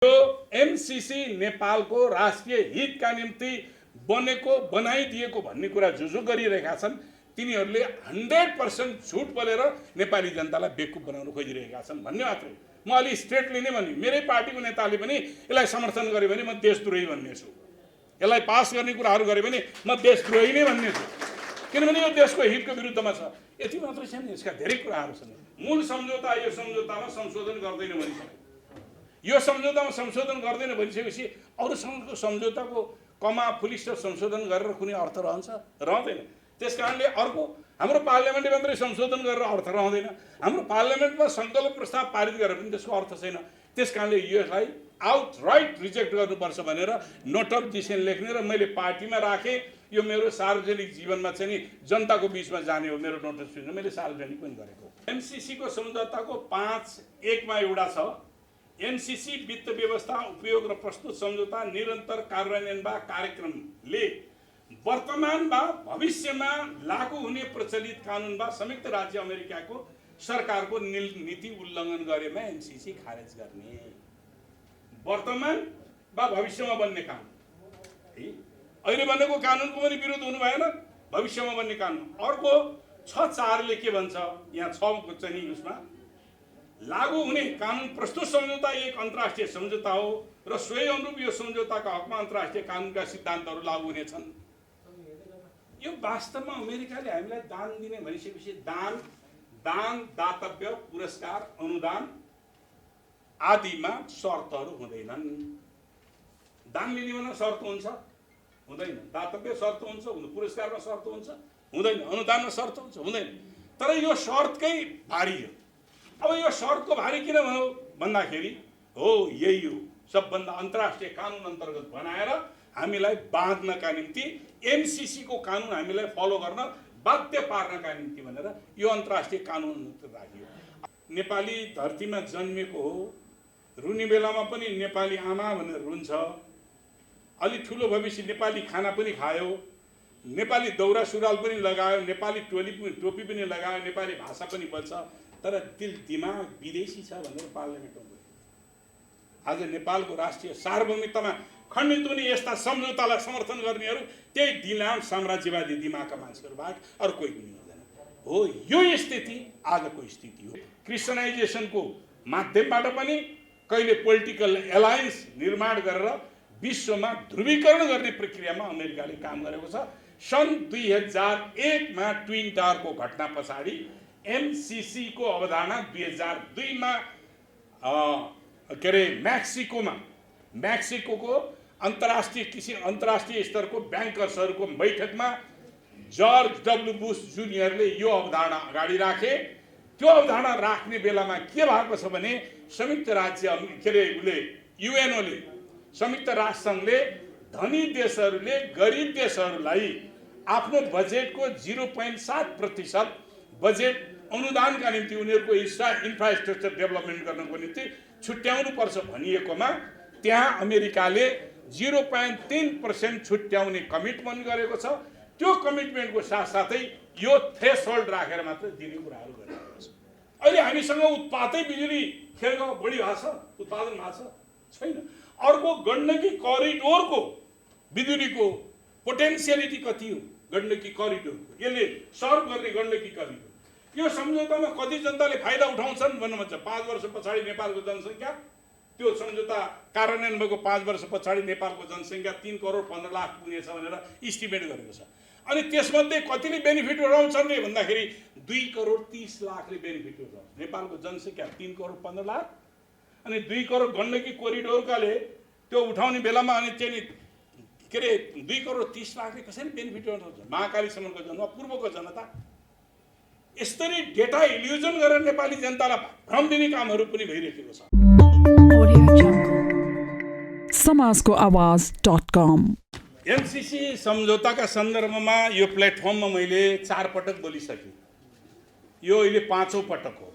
यो एमसीसी नेपालको राष्ट्रिय हितका निम्ति बनेको बनाइदिएको भन्ने कुरा जुजु गरिरहेका छन्। तिनीहरूले 100% झुट बोलेर नेपाली जनतालाई बेवकुफ बनाउन खोजिरहेका छन् भन्ने मात्रै। म अलि स्ट्रेटली नै भन्ने, मेरै पार्टीको नेताले पनि यसलाई समर्थन गर्यो भने म देशद्रोही भन्ने छु, यसलाई पास गर्ने कुराहरू गर्यो भने म देशद्रोही नै भन्ने छु, किनभने यो देशको हितको विरुद्धमा छ। यति मात्रै छैन, यसका धेरै कुराहरू छन्। मूल सम्झौता, यो सम्झौतामा संशोधन गर्दैन भनिसक्यो। यो सम्झौतामा संशोधन गर्दैन भनिसकेपछि अरूसँगको सम्झौताको कमा फुलिस्टर संशोधन गरेर कुनै अर्थ रहन्छ? रहँदैन। त्यसकारणले अर्को हाम्रो पार्लियामेन्टले मात्रै संशोधन गरेर अर्थ रहँदैन, हाम्रो पार्लियामेन्टमा सङ्कल्प प्रस्ताव पारित गरेर पनि त्यसको अर्थ छैन। त्यसकारणले यसलाई आउटराइट रिजेक्ट गर्नुपर्छ भनेर नोट अफ डिसिसन लेख्ने र मैले पार्टीमा राखेँ। यो मेरो सार्वजनिक जीवनमा चाहिँ नि जनताको बिचमा जाने हो, मेरो नोटिस मैले सार्वजनिक पनि गरेको। एमसीसीको सम्झौताको 5(1) मा एउटा छ, एमसीसी वित्त व्यवस्था उपयोग र प्रस्तुत सम्झौता निरन्तर कार्यान्वयन वा कार्यक्रमले वर्तमान वा भविष्यमा लागू हुने प्रचलित कानुन वा संयुक्त राज्य अमेरिकाको सरकारको नीति उल्लङ्घन गरेमा एमसीसी खारेज गर्ने। वर्तमान वा भविष्यमा बन्ने कानुन, अहिले बनेको कानुनको पनि विरोध हुनु भएन, भविष्यमा बन्ने कानुन। अर्को 6(4) ले के भन्छ, यहाँ 6 को चाहिँ उसमा लागू हुने कानुन प्रस्तुत सम्झौता एक अन्तर्राष्ट्रिय सम्झौता हो र सोही अनुरूप यो सम्झौताका हकमा अन्तर्राष्ट्रिय कानुनका सिद्धान्तहरू लागू हुनेछन्। यो वास्तवमा अमेरिकाले हामीलाई दान दिने भनिसकेपछि दान, दातव्य, पुरस्कार, अनुदान आदिमा शर्तहरू हुँदैनन्। दान लिने भने शर्त हुन्छ? हुँदैन। दातव्य शर्त हुन्छ? पुरस्कारमा शर्त हुन्छ? हुँदैन। अनुदानमा शर्त हुन्छ? हुँदैन। तर यो शर्तकै भारी हो। अब यो शर्तको भारी किन भयो भन्दाखेरि हो यही हो, सबभन्दा अन्तर्राष्ट्रिय कानुन अन्तर्गत बनाएर हामीलाई बाँध्नका निम्ति एमसीसी को कानुन हामीलाई फलो गर्न बाध्य पार्नका निम्ति भनेर यो अन्तर्राष्ट्रिय कानुन राखियो। नेपाली धरतीमा जन्मेको हो, रुने बेलामा पनि नेपाली आमा भनेर रुन्छ, अलि ठुलो भएपछि नेपाली खाना पनि खायो, नेपाली दौरा सुरुवाल पनि लगायो, नेपाली टोपी पनि लगायो, नेपाली भाषा पनि बोल्छ, तर दिल दिमाग विदेशी छ भनेर पार्लियामेन्टमा बोल्यो। आज नेपालको राष्ट्रिय सार्वभौमिकतामा खण्डित हुने यस्ता सम्झौतालाई समर्थन गर्नेहरू त्यही दिलाम साम्राज्यवादी दिमागका मान्छेहरू बाहेक अरू कोही पनि हुँदैन। हो यो स्थिति आजको स्थिति हो। क्रिस्चियनाइजेसनको माध्यमबाट पनि कहिले पोलिटिकल एलायन्स निर्माण गरेर विश्वमा ध्रुवीकरण गर्ने प्रक्रियामा अमेरिकाले काम गरेको छ। सन् 2001 मा ट्विन टावरको घटना पछाडि एमसीसी को अवधारणा 2002 मा मेक्सिको अन्तर्राष्ट्रिय स्तरको ब्याङ्कर्सहरूको बैठकमा जर्ज डब्ल्यू बुश जुनियरले यो अवधारणा अगाडि राखे। त्यो अवधारणा राख्ने बेलामा के भएको छ भने संयुक्त राज्य युएनओले संयुक्त राष्ट्र संघले धनी देशहरूले गरिब देशहरूलाई आफ्नो बजेटको 0.7% बजेट अनुदानका निम्ति उनीहरूको इन्फ्रास्ट्रक्चर डेभलपमेन्ट गर्नको निम्ति छुट्याउनु पर्छ भनिएकोमा त्यहाँ अमेरिकाले 0.3% छुट्याउने कमिटमेन्ट गरेको छ। त्यो कमिटमेन्टको साथसाथै यो थ्रेसहोल्ड राखेर मात्र दिने कुराहरू गरिरहेको छ। अहिले हामीसँग उत्पादन बिजुली खेलको बढी भएको छ, उत्पादन भएको छैन। अर्को गण्डकी करिडोरको बिजुलीको पोटेन्सियलिटी कति हो? गण्डकी करिडोरको यसले सर्भ गर्ने गण्डकी करिडोर, यो सम्झौतामा कति जनताले फाइदा उठाउँछन् भन्नु भन्छ। 5 वर्ष पछाडि नेपालको जनसङ्ख्या, त्यो सम्झौता कार्यान्वयन भएको 5 वर्ष पछाडि नेपालको जनसङ्ख्या 3 करोड 15 लाख पुग्नेछ भनेर इस्टिमेट गरेको छ। अनि त्यसमध्ये कतिले बेनिफिट उठाउँछन् नि भन्दाखेरि 2 करोड 30 लाखले बेनिफिट उठाउँछ। नेपालको जनसङ्ख्या 3 करोड 15 लाख अनि 2 करोड गण्डकी कोरिडोरकाले त्यो उठाउने बेलामा अनि चाहिँ 2 करोड 30 लाखले कसरी बेनिफिट उठाउँछ? महाकालीसम्मको जनता, पूर्वको जनता। यसरी डेटा इल्युजन गरेर नेपाली जनतालाई भ्रम दिने कामहरू पनि भइरहेको छ। समाजको आवाज.com एमसीसी सम्झौताका सन्दर्भमा यो प्लेटफर्ममा मैले 4 पटक बोलिसकेँ, यो अहिले 5औं पटक हो।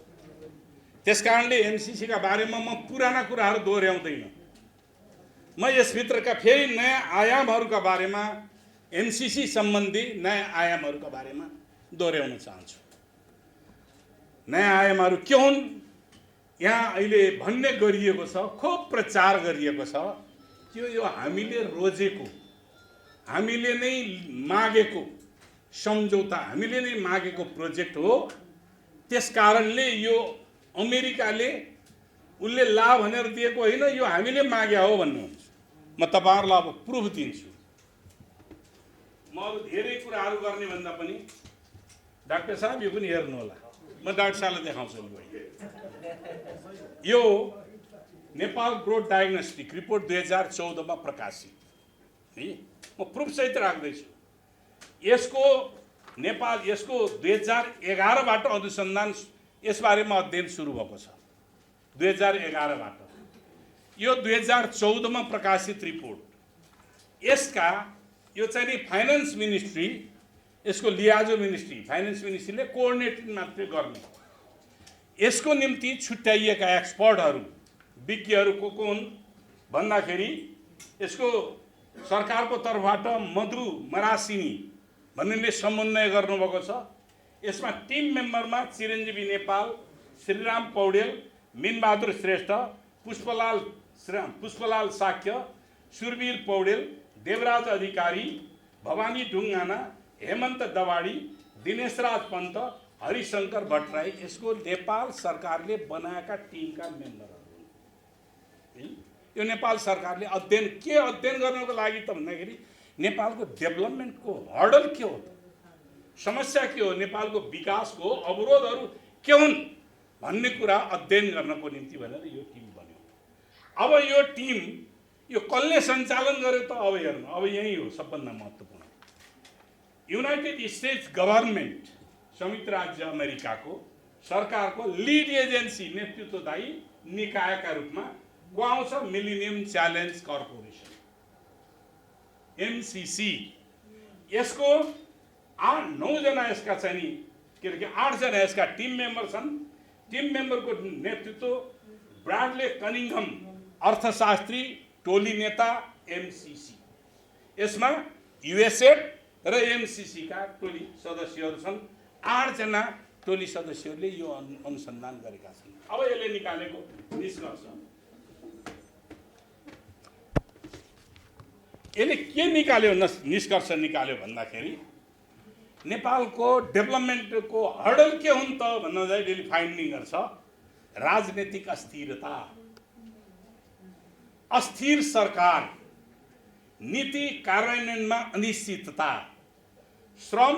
त्यसकारणले एमसीसीका बारेमा म पुराना कुराहरू दोहोऱ्याउँदैन। म यसभित्रका फेरि नयाँ आयामहरूका बारेमा, एमसीसी सम्बन्धी नयाँ आयामहरूका बारेमा दोहोऱ्याउन चाहन्छु। नयाँ आयामहरू के हुन् यहाँ अहिले भन्ने गरिएको छ, खुब प्रचार गरिएको छ, यो हामीले रोजेको, हामीले नै मागेको सम्झौता, हामीले नै मागेको प्रोजेक्ट हो। त्यसकारणले यो अमेरिकाले उसले ला भनेर दिएको होइन, यो हामीले मागे हो भन्नुहुन्छ। म तपाईहरुलाई अब प्रुफ दिन्छु। म अरु धेरै कुराहरू गर्ने भन्दा पनि डाक्टर साहब यो पनि हेर्नु होला, म डाक्टर साहबलाई देखाउँछु नि। यो नेपाल ग्रोथ डायग्नोस्टिक रिपोर्ट 2014 मा प्रकाशित है, म प्रुफ सहित राख्दैछु। यसको नेपाल यसको 2011 बाट अनुसन्धान यसबारेमा अध्ययन सुरु भएको छ। 2011 बाट यो 2014 मा प्रकाशित रिपोर्ट। यसका यो चाहिँ नि फाइनान्स मिनिस्ट्री, यसको लियाजो मिनिस्ट्री, फाइनान्स मिनिस्ट्रीले कोअर्डिनेट मात्रै गर्ने। यसको निम्ति छुट्याइएका एक्सपर्टहरू, विज्ञहरू को हुन् भन्दाखेरि यसको सरकारको तर्फबाट मधु मरासिनी भन्नेले समन्वय गर्नुभएको छ। यसमा टिम मेम्बरमा चिरञ्जीवी नेपाल, श्रीराम पौडेल, मिनबहादुर श्रेष्ठ, पुष्पलाल साक्य, सुरवीर पौडेल, देवराज अधिकारी, भवानी ढुङ्गाना, हेमन्त दवाडी, दिनेशराज पन्त, हरिशंकर भट्टराई यसको नेपाल सरकारले बनाएका टिमका मेम्बरहरू हुन्। यो नेपाल सरकारले अध्ययन गर्नको लागि त भन्दाखेरि नेपालको डेभलपमेन्टको हर्डल के हो, समस्या के हो, नेपालको विकासको अवरोधहरू के हुन् भन्ने कुरा अध्ययन गर्नको निम्ति भनेर यो टिम बन्यो। अब यो टिम यो कसले सञ्चालन गर्यो त अब हेर्नु, अब यही हो सबभन्दा महत्त्वपूर्ण। युनाइटेड स्टेट्स गभर्नमेन्ट, संयुक्त राज्य अमेरिकाको सरकारको लिड एजेन्सी, नेतृत्वदायी निकायका रूपमा को आउँछ? Millennium challenge corporation, MCC. यसको 8-9 जना यसका चाहिँ नि के अरे 8 जना यसका टिम मेम्बर छन्। टिम मेम्बरको नेतृत्व ब्राडले कनिङहम, अर्थशास्त्री, टोली नेता, एमसीसी। यसमा यूएसएड र एमसीसी का टोली सदस्यहरू छन्। 8 जना टोली सदस्यहरूले यो अनुसन्धान गरेका छन्। अब यसले निकालेको निष्कर्ष, यसले के निकाल्यो, निष्कर्ष निकाल्यो भन्दाखेरि नेपालको डेभलपमेन्टको हर्डल के हुन् त भन्दा यसले फाइन्डिङ गर्छ। राजनीतिक अस्थिरता, अस्थिर सरकार, नीति कार्यान्वयनमा अनिश्चितता, श्रम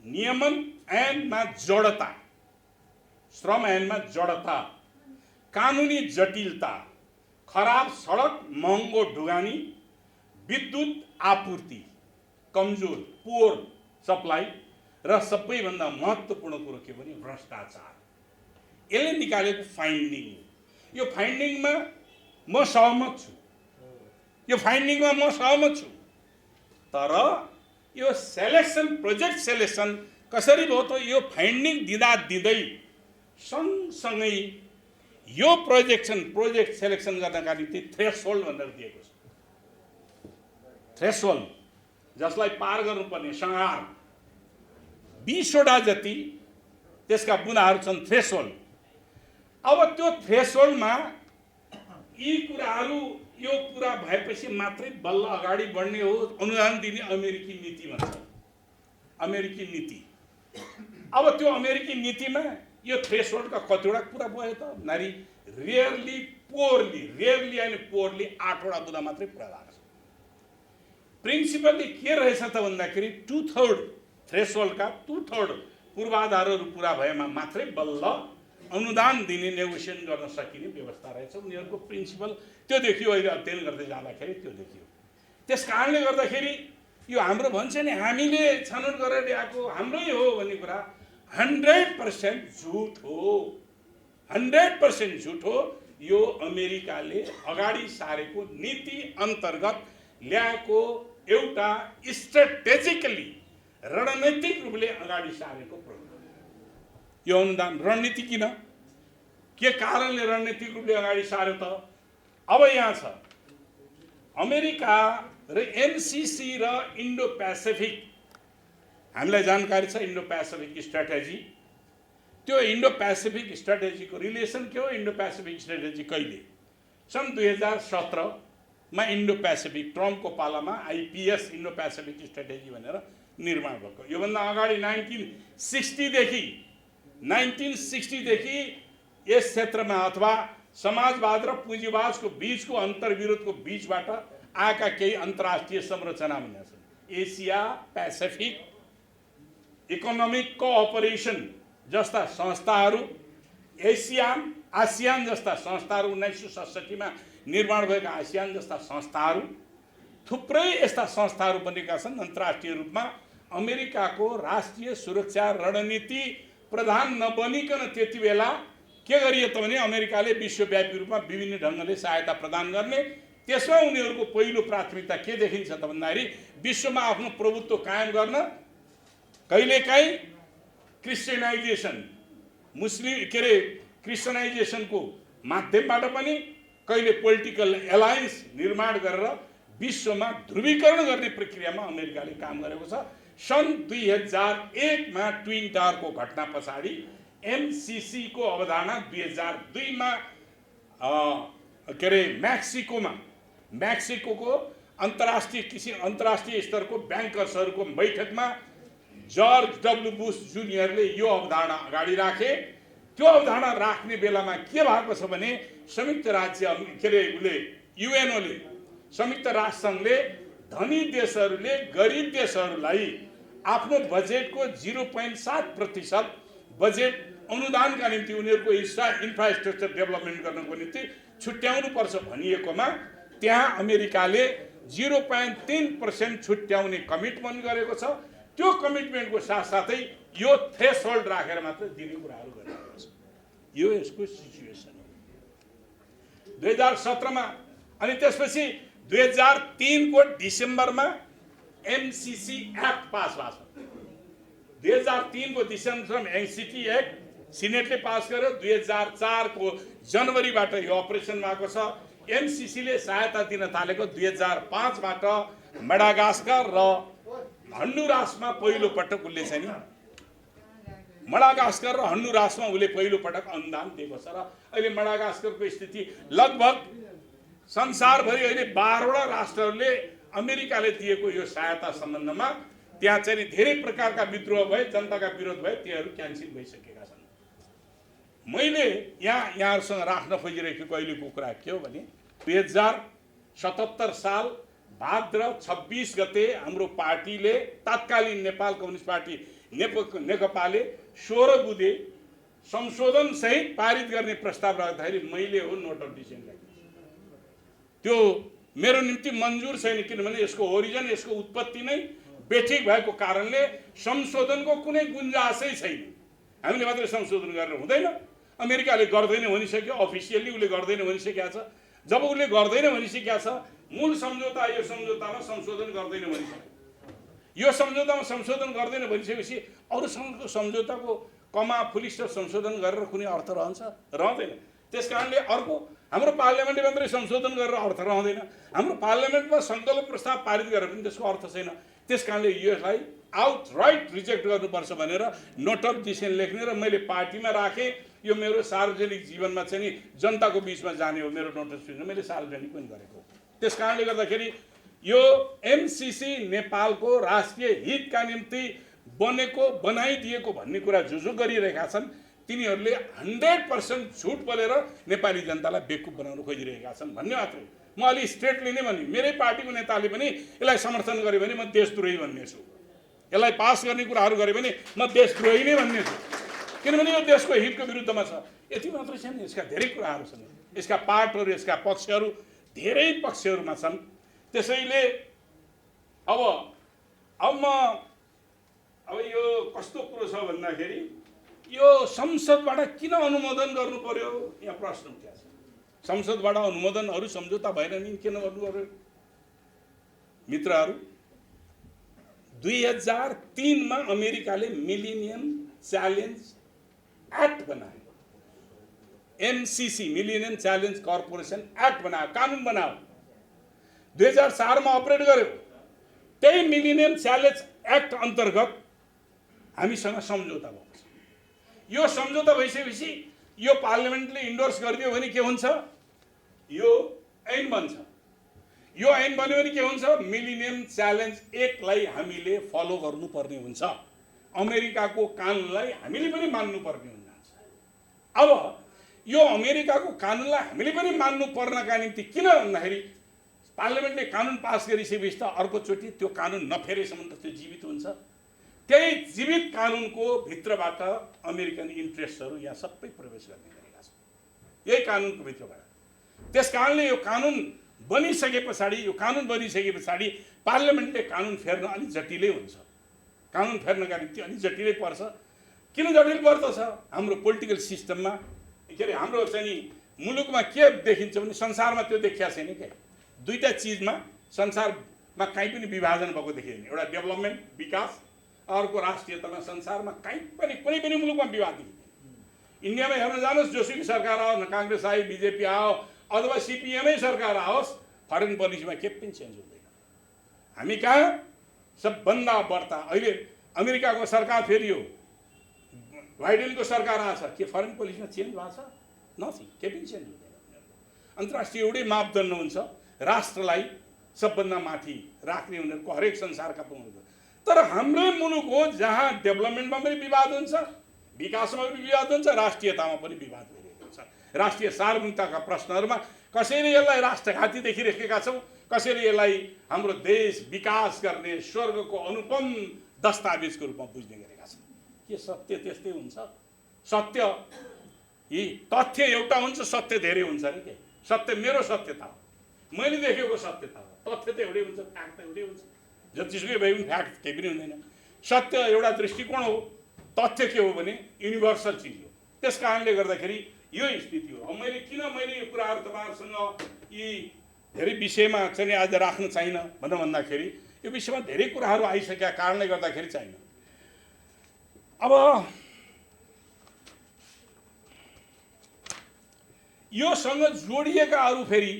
नियमन ऐनमा जडता, कानुनी जटिलता, खराब सडक, महँगो ढुगानी, विद्युत आपूर्ति कमजोर, पोर सप्लाई र सबैभन्दा महत्त्वपूर्ण कुरो के भने भ्रष्टाचार। यसले निकालेको फाइन्डिङ। यो फाइन्डिङमा म सहमत छु, तर यो सेलेक्सन, प्रोजेक्ट सेलेक्सन कसरी भयो त? यो फाइन्डिङ दिँदै सँगसँगै यो प्रोजेक्ट सेलेक्सन गर्नका निम्ति थ्रेसहोल्ड भनेर दिएको छ। थ्रेसहोल्ड जसलाई पार गर्नुपर्ने सङ्घार 20 वटा जति त्यसका बुँदाहरू छन् थ्रेसहोल्ड। अब त्यो थ्रेसहोल्डमा यी कुराहरू यो पुरा भएपछि मात्रै बल्ल अगाडि बढ्ने हो। अनुदान दिने अमेरिकी नीति भन्छ, अमेरिकी नीति। अब त्यो अमेरिकी नीतिमा यो थ्रेसहोल्डका कतिवटा कुरा भयो त? नारी रेयरली एन्ड पोरली 8 वटा बुँदा मात्रै पुरा भएको छ। प्रिन्सिपल्ली के रहेछ त भन्दाखेरि 2/3 थ्रेसहोल्डका 2/3 पूर्वाधारहरू पुरा भएमा मात्रै बल्ल अनुदान दिने, नेगोसिएसन गर्न सकिने व्यवस्था रहेछ। उनीहरूको प्रिन्सिपल त्यो देखियो, अहिले अध्ययन गर्दै जाँदाखेरि त्यो देखियो। त्यस कारणले गर्दाखेरि यो हाम्रो भन्छ नि हामीले छनौट गरेर ल्याएको हाम्रै हो भन्ने कुरा 100% झुट हो, 100% झुट हो। यो अमेरिकाले अगाडि सारेको नीति अन्तर्गत ल्याएको एउटा स्ट्रेटेजिकली रणनीतिक रूपले अगाडि सारेको प्रोग्राम। यो अनुदान रणनीति किन, के कारणले रणनीतिक रूपले अगाडि सार्यो त? अब यहाँ छ अमेरिका र एमसीसी र इन्डो पेसिफिक, हामीलाई जानकारी छ इन्डो पेसिफिक स्ट्र्याटेजी त्यो इन्डो पेसिफिक स्ट्र्याटेजीको रिलेसन के हो, इन्डो पेसिफिक स्ट्र्याटेजी कहिले सन् 2017मा इन्डो पेसिफिक ट्रम्पको पालामा आइपिएस इन्डो पेसिफिक स्ट्र्याटेजी भनेर निर्माण भएको। योभन्दा अगाडि 1960देखि यस क्षेत्रमा अथवा समाजवाद र पुँजीवादको बीचको अन्तर्विरोधको बीचबाट आएका केही अन्तर्राष्ट्रिय संरचना बनेका छन्। एसिया पेसिफिक इकोनोमिक कोअपरेसन जस्ता संस्थाहरू, आसियान जस्ता संस्थाहरू, 1967मा निर्माण भएका आसियान जस्ता संस्थाहरू, थुप्रै यस्ता संस्थाहरू बनेका छन्। अन्तर्राष्ट्रिय रूपमा अमेरिकाको राष्ट्रिय सुरक्षा रणनीति प्रधान नबनिकन त्यति बेला के गरियो त भने अमेरिकाले विश्वव्यापी रूपमा विभिन्न ढङ्गले सहायता प्रदान गर्ने। त्यसमा उनीहरूको पहिलो प्राथमिकता के देखिन्छ त भन्दाखेरि विश्वमा आफ्नो प्रभुत्व कायम गर्न कहिलेकाहीँ क्रिस्चियनाइजेसन क्रिस्चियनाइजेसनको माध्यमबाट पनि, कहिले पोलिटिकल एलायन्स निर्माण गरेर विश्वमा ध्रुवीकरण गर्ने प्रक्रियामा अमेरिकाले काम गरेको छ। सन् 2001मा ट्विन टावरको घटना पछाडि एमसिसीको अवधारणा 2002मा मेक्सिकोको अन्तर्राष्ट्रिय स्तरको ब्याङ्कर्सहरूको बैठकमा जर्ज डब्ल्यू बुश जुनियरले यो अवधारणा अगाडि राखे। त्यो अवधारणा राख्ने बेलामा के भएको छ भने संयुक्त राष्ट्रसङ्घले धनी देशहरूले गरिब देशहरूलाई आफ्नो बजेटको 0.7% बजेट अनुदानका निम्ति उनीहरूको इन्फ्रास्ट्रक्चर डेभलपमेन्ट गर्नको निम्ति छुट्याउनु पर्छ भनिएकोमा त्यहाँ अमेरिकाले 0.3% छुट्याउने कमिटमेन्ट गरेको छ। त्यो कमिटमेन्टको साथसाथै यो थ्रेसहोल्ड राखेर मात्र दिने कुराहरू गरिरहेको छ। यो यसको सिचुएसन हो 2017मा। अनि त्यसपछि 2003को डिसेम्बरमा एमसिसी एक्ट पास भएको छ। 2003को डिसेम्बरमा एमसिसी एक्ट सिनेटले पास गर्यो। 2004को जनवरीबाट यो अपरेसन भएको छ। एमसिसीले सहायता दिन थालेको 2005बाट मडागास्कर र हन्डुरासमा पहिलो पटक उसले चाहिँ मडागास्कर र हन्डुरासमा उसले पहिलो पटक अनुदान दिएको छ। र अहिले मडागास्करको स्थिति लगभग संसारभरि अहिले 12वटा राष्ट्रहरूले अमेरिकाले दिएको यो सहायता सम्बन्धमा त्यहाँ चाहिँ धेरै प्रकारका विद्रोह भए, जनताका विरोध भए, तीहरू क्यान्सल भइसकेका छन्। मैले यहाँहरूसँग राख्न खोजिरहेको अहिलेको कुरा के हो भने 2077 साल भाद्र 26 गते हाम्रो पार्टीले, तत्कालीन नेपाल कम्युनिस्ट पार्टी नेकपाले 16 बुँदे संशोधन सहित पारित गर्ने प्रस्ताव राख्दाखेरि मैले हो नोट अफ डिसेन्ट ल्याएको। त्यो मेरो निम्ति मन्जुर छैन, किनभने यसको ओरिजिन, यसको उत्पत्ति नै बेठिक भएको कारणले संशोधनको कुनै गुन्जासै छैन। हामीले मात्रै संशोधन गरेर हुँदैन। अमेरिकाले गर्दैन भनिसक्यो, अफिसियल्ली उसले गर्दैन भनिसकेको छ। जब उसले गर्दैन भनिसकेको छ, मूल सम्झौता यो सम्झौतामा संशोधन गर्दैन भनिसक्यो। यो सम्झौतामा संशोधन गर्दैन भनिसकेपछि अरूसँगको सम्झौताको कमा फुलिस्टर संशोधन गरेर कुनै अर्थ रहन्छ? रहँदैन। त्यस कारणले अर्को हाम्रो पार्लियामेन्टले मात्रै संशोधन गरेर अर्थ रहँदैन। हाम्रो पार्लियामेन्टमा सङ्कल्प प्रस्ताव पारित गरेर पनि त्यसको अर्थ छैन। त्यस कारणले यसलाई आउटराइट रिजेक्ट गर्नुपर्छ भनेर नोट अफ डिसेन्ट लेख्ने र मैले पार्टीमा राखेँ। यो मेरो सार्वजनिक जीवनमा चाहिँ नि जनताको बिचमा जाने हो। मेरो नोट अफ डिसेन्ट मैले सार्वजनिक पनि गरेको। त्यस कारणले गर्दाखेरि यो एमसिसी नेपालको राष्ट्रिय हितका निम्ति बनाइदिएको भन्ने कुरा जो गरिरहेका छन् तिनीहरूले 100% झुट बोलेर नेपाली जनतालाई बेवकुफ बनाउन खोजिरहेका छन् भन्ने मात्रै। म अलि स्ट्रेटली नै भने मेरै पार्टीको नेताले पनि यसलाई समर्थन गर्यो भने म देशद्रोही भन्ने छु। यसलाई पास गर्ने कुराहरू गर्यो भने म देशद्रोही नै भन्ने छु, किनभने यो देशको हितको विरुद्धमा छ। यति मात्रै छैन, यसका धेरै कुराहरू छन्। यसका पार्टहरू, यसका पक्षहरू धेरै पक्षहरूमा छन्। त्यसैले अब यो कस्तो कुरो छ भन्दाखेरि यो संसदबाट किन अनुमोदन गर्नु पर्यो, यहाँ प्रश्न उठ्या छ। संसदबाट अनुमोदन अरू सम्झौता भएन नि किन गर्नु पर्यो? मित्रहरू, 2003मा अमेरिकाले मिलेनियम च्यालेन्ज एक्ट बनायो। MCC millennium challenge corporation act बनायो, कानुन बनायो। 2004मा अपरेट गर्यो। त्यही मिलेनियम च्यालेन्ज एक्ट अन्तर्गत हामीसँग सम्झौता भएको छ। यो सम्झौता भइसकेपछि यो पार्लियामेन्टले इन्डोर्स गरिदियो भने के हुन्छ, यो ऐन बन्छ। यो ऐन बन्यो भने के हुन्छ, मिलेनियम च्यालेन्ज 1 लाई हामीले फलो गर्नुपर्ने हुन्छ। अमेरिकाको कानुनलाई हामीले पनि मान्नुपर्ने हुन्छ। अब यो अमेरिकाको कानुनलाई हामीले पनि मान्नु पर्नका निम्ति किन भन्दाखेरि पार्लियामेन्टले कानुन पास गरिसकेपछि त अर्कोचोटि त्यो कानुन नफेरेसम्म त त्यो जीवित हुन्छ। त्यही जीवित कानुनको भित्रबाट अमेरिकन इन्ट्रेस्टहरू यहाँ सबै प्रवेश गर्ने गरेका छन्, यही कानुनको भित्रबाट। त्यस कारणले यो कानुन बनिसके पछाडि पार्लियामेन्टले कानुन फेर्न अलिक जटिलै हुन्छ। कानुन फेर्नका निम्ति अलिक जटिलै पर्छ। किन जटिल पर्दछ, हाम्रो पोलिटिकल सिस्टममा के अरे हाम्रो चाहिँ नि मुलुकमा के देखिन्छ भने संसारमा त्यो देखिया छैन क्या। दुईटा चिजमा संसारमा कहीँ पनि विभाजन भएको देखिँदैन। एउटा डेभलपमेन्ट विकास, अर्को राष्ट्रियतामा संसारमा कहीँ पनि कुनै पनि मुलुकमा विवाद देखिँदैन। इन्डियामा हेर्न जानुहोस्, जोसुकै सरकार आओ, न काङ्ग्रेस आयो, बिजेपी आओ अथवा सिपिएमै सरकार आओस्, फरेन पोलिसीमा के पनि चेन्ज हुँदैन। हामी कहाँ सबभन्दा बढ्ता अहिले अमेरिकाको सरकार फेरियो, बाइडेनको सरकार आछ, के फरेन पोलिसीमा चेन्ज भएको छ? नथिङ, के पनि चेन्ज हुँदैन। अन्तर्राष्ट्रिय एउटै मापदण्ड हुन्छ, राष्ट्रलाई सबभन्दा माथि राख्ने उनीहरूको हरेक संसारका पनि। तर हाम्रै मुलुक हो जहाँ डेभलपमेन्टमा पनि विवाद हुन्छ, विकासमा पनि विवाद हुन्छ, राष्ट्रियतामा पनि विवाद भइरहेको हुन्छ। राष्ट्रिय सार्वभौमिकताका प्रश्नहरूमा कसैले यसलाई राष्ट्रघाती देखिरहेका छौँ, कसैले यसलाई हाम्रो देश विकास गर्ने स्वर्गको अनुपम दस्तावेजको रूपमा बुझ्ने गरेका छन्। के सत्य त्यस्तै हुन्छ? सत्य यी तथ्य एउटा हुन्छ, सत्य धेरै हुन्छ अरे के। सत्य मेरो सत्यता हो, मैले देखेको सत्यता हो। तथ्य त एउटै हुन्छ, फ्याक्ट त एउटै हुन्छ। जतिसुकै भए पनि फ्याक्ट केही पनि हुँदैन। सत्य एउटा दृष्टिकोण हो, तथ्य के हो भने युनिभर्सल चिज हो। त्यस कारणले गर्दाखेरि यो स्थिति हो। अब मैले यो कुराहरू तपाईँहरूसँग यी धेरै विषयमा चाहिँ आज राख्न चाहिन भनेर भन्दाखेरि यो विषयमा धेरै कुराहरू आइसकेका कारणले गर्दाखेरि चाहिन। अब योसँग जोडिएका अरू फेरि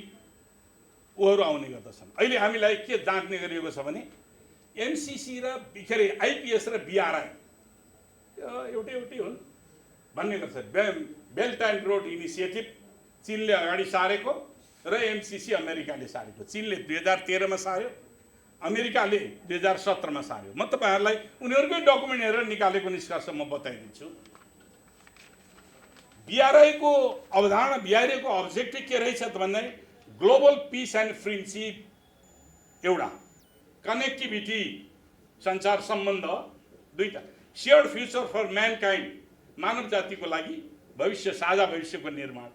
उहरू आउने गर्दछन्। अहिले हामीलाई के जाँच्ने गरिएको छ भने एमसिसी र आइपिएस र बिआरआई एउटै हुन् भन्ने गर्छ। बेल्ट एन्ड रोड इनिसिएटिभ चीनले अगाडि सारेको र एमसिसी अमेरिकाले सारेको। चीनले 2013 मा सार्यो, अमेरिकाले 2017 मा सार्यो। म तपाईँहरूलाई उनीहरूकै डकुमेन्ट हेरेर निकालेको निष्कर्ष म बताइदिन्छु। बिआरआई को अवधारणा, बिआरआई को अब्जेक्टिभ के रहेछ त भन्दा ग्लोबल पिस एन्ड फ्रेन्डसिप एउटा, कनेक्टिभिटी संचार सम्बन्ध दुईटा, शेयर्ड फ्युचर फर म्यानकाइन्ड मानव जातिको लागि भविष्य, साझा भविष्यको निर्माण,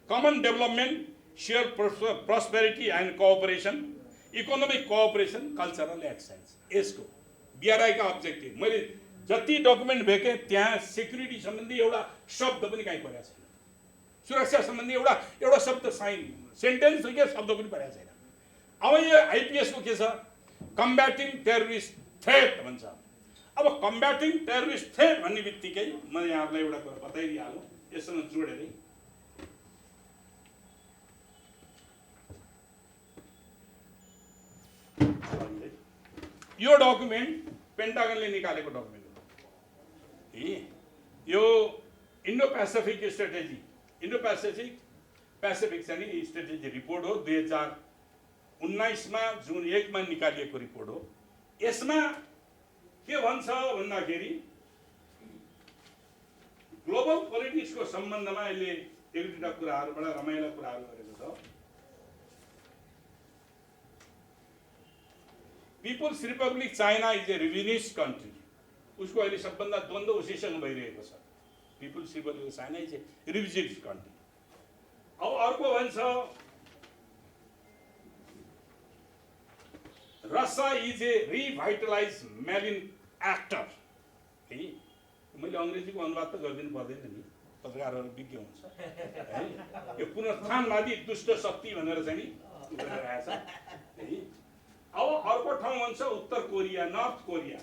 common development, share prosperity and cooperation, economic cooperation, cultural exchange. यसको बिआरआई का अब्जेक्टिभ मैले जति डकुमेन्ट भेटेँ त्यहाँ सेक्युरिटी सम्बन्धी एउटा शब्द पनि कहीँ परेको छैन। सुरक्षा सम्बन्धी एउटा शब्द सेन्टेन्स के शब्द पनि परेको छैन। अब यो आइपिएस को के छ, कम्ब्याटिङ टेररिस्ट थ्रेट भन्छ। अब कम्ब्याटिङ टेररिस्ट थ्रेट भन्ने बित्तिकै म यहाँहरूलाई एउटा कुरा बताइदिइहालौँ यससँग जोडेरै। यो डकुमेन्ट पेन्टागनले निकालेको डकुमेन्ट हो। यो Indo Pacific strategy, Indo Pacific चाहिँ स्ट्रेटेजी रिपोर्ट हो। 2019 मा जुन 1 मा निकालिएको रिपोर्ट हो। यसमा के भन्छ भन्दाखेरि ग्लोबल पोलिटिक्सको सम्बन्धमा यसले एक दुईटा कुराहरू बडा रमाइला कुराहरू गरेको छ। People's republic China is a revisionist country, उसको अहिले सबभन्दा द्वन्द्व उसीसँग भइरहेको छ। People's republic China is a revisionist country. अब अर्को भन्छ Russia is a revitalize marine actor. मैले अङ्ग्रेजीको अनुवाद त गरिदिनु पर्दैन नि, पत्रकारहरू विज्ञ हुन्छ। यो पुनरुत्थानवादी दुष्ट शक्ति भनेर चाहिँ नि गरिरहेछ है। अब अर्को ठाउँ भन्छ उत्तर कोरिया, नर्थ कोरिया।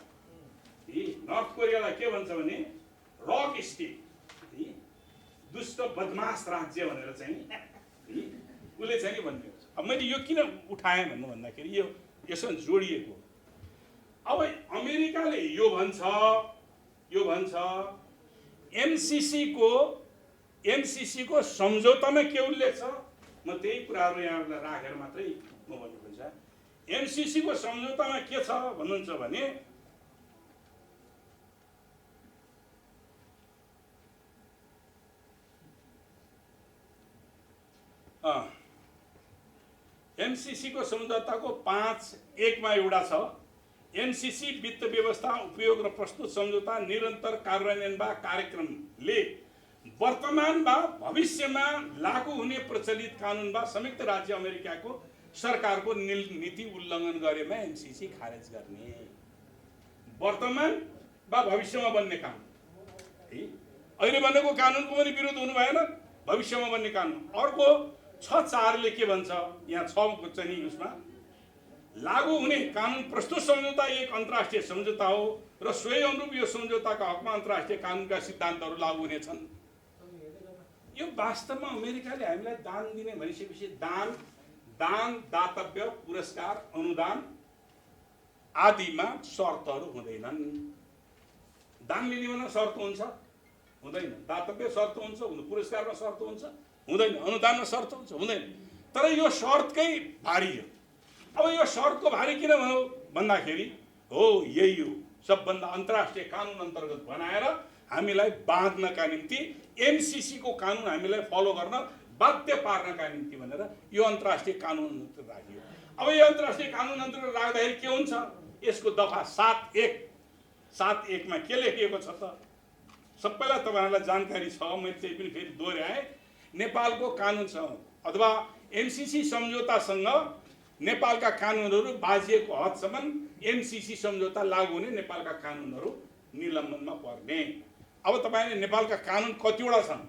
नर्थ कोरियालाई के भन्छ भने रक स्टेट, दुष्ट बदमाश राज्य भनेर चाहिँ उसले चाहिँ नि भन्ने। अब मैले यो किन उठाएँ भन्नु भन्दाखेरि यो यससँग जोडिएको। अब अमेरिकाले यो भन्छ एमसीसी को सम्झौतामा के उल्लेख छ? म त्यही कुराहरू यहाँलाई राखेर मात्रै म भन्नुहुन्छ। एमसीसी को सम्झौतामा के छ भन्नुहुन्छ भने एमसीसी को सम्झौताको 5(1) मा एउटा छ, एमसीसी वित्त व्यवस्था उपयोग र प्रस्तुत सम्झौता निरन्तर कार्यान्वयन वा कार्यक्रमले वर्तमान वा भविष्यमा लागू हुने प्रचलित कानुन वा संयुक्त राज्य अमेरिकाको सरकारको नीति उल्लङ्घन गरेमा एमसीसी खारेज गर्ने। वर्तमान वा भविष्यमा बन्ने कानुन है, अहिले बनेको कानुनको पनि विरोध हुनु भएन, भविष्यमा बन्ने कानुन। अर्को 6(4) ले के भन्छ? यहाँ 6 को चाहिँ उसमा लागू हुने कानुन प्रस्तुत सम्झौता एक अन्तर्राष्ट्रिय सम्झौता हो र सोही अनुरूप यो सम्झौताका हकमा अन्तर्राष्ट्रिय कानुनका सिद्धान्तहरू लागू हुनेछन्। यो वास्तवमा अमेरिकाले हामीलाई दान दिने भनिसकेपछि दान, दातव्य, पुरस्कार, अनुदान आदिमा शर्तहरू हुँदैनन्। दान लिने बेला शर्त हुन्छ? हुँदैन। दातव्य शर्त हुन्छ? पुरस्कारमा शर्त हुन्छ? हुँदैन। अनुदानमा शर्त हुन्छ? हुँदैन। तर यो शर्तकै भारी हो। अब यो शर्तको भारी किन भन्यो भन्दाखेरि हो यही हो, सबभन्दा अन्तर्राष्ट्रिय कानुन अन्तर्गत बनाएर हामीलाई बाँध्नका निम्ति एमसीसी को कानुन हामीलाई फलो गर्न बाध्य पार्नका निम्ति भनेर यो अन्तर्राष्ट्रिय कानुन अन्तर्गत राखियो। अब यो अन्तर्राष्ट्रिय कानुन अन्तर्गत राख्दाखेरि के हुन्छ? यसको दफा 7(1) मा के लेखिएको छ त? सबैलाई तपाईहरुलाई जानकारी छ, मैले त्यही पनि फेरि दोहोर्याएँ। नेपालको कानुनसँग अथवा एमसीसी सम्झौतासँग नेपालका कानुनहरू बाजिएको हदसम्म एमसीसी सम्झौता लागू हुने नेपालका कानुनहरू निलम्बनमा पर्ने। अब तपाईले नेपालका कानुन कतिवटा छन्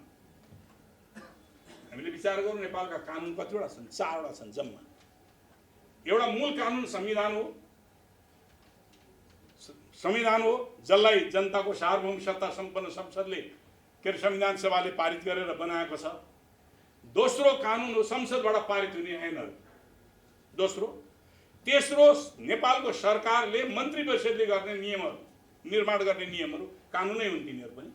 हामीले विचार गरौँ। नेपालका कानुन कतिवटा छन्? 4वटा छन् जम्मा। एउटा मूल कानुन संविधान हो जसलाई जनताको सार्वभौमिक सत्ता सम्पन्न संसदले संविधान सभाले पारित गरेर बनाएको छ। दोस्रो कानुन हो संसदबाट पारित हुने ऐनहरू। दोस्रो। तेस्रो नेपालको सरकारले मन्त्री परिषदले गर्ने नियमहरू, निर्माण गर्ने नियमहरू, कानुनै हुन् तिनीहरू पनि।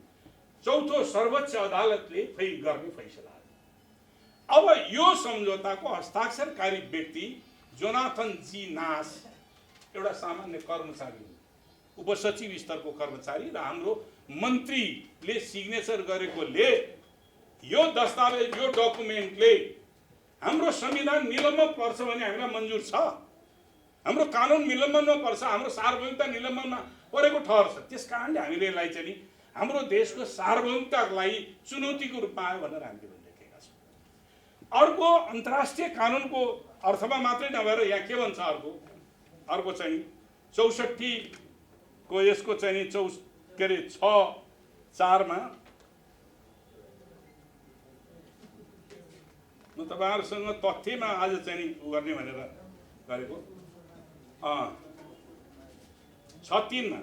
चौथो सर्वोच्च अदालतले गर्ने फैसला। अब यो सम्झौताको हस्ताक्षरकारी व्यक्ति जोनाथन जी नास एउटा सामान्य कर्मचारी हुन्, उपसचिव स्तरको कर्मचारी र हाम्रो मन्त्रीले सिग्नेचर गरेकोले यो दस्तावेज, यो डकुमेन्टले हाम्रो संविधान निलम्बन पर्छ भने हामीलाई मन्जुर छ। हाम्रो कानुन निलम्बनमा पर्छ, हाम्रो सार्वभौमिकता निलम्बनमा परेको ठहर छ। त्यसकारणले हामीले यसलाई चाहिँ हाम्रो देशको सार्वभौमिकतालाई चुनौतीको रूपमा आयो भनेर हामीले भनिरहेका छौँ। अर्को अन्तर्राष्ट्रिय कानुनको अर्थमा मात्रै नभएर यहाँ के भन्छ? अर्को चाहिँ 64 को यसको चाहिँ 6(4) मा म तपाईहरुसँग तथ्यमा आज चाहिँ गर्ने भनेर गरेको 6(3) मा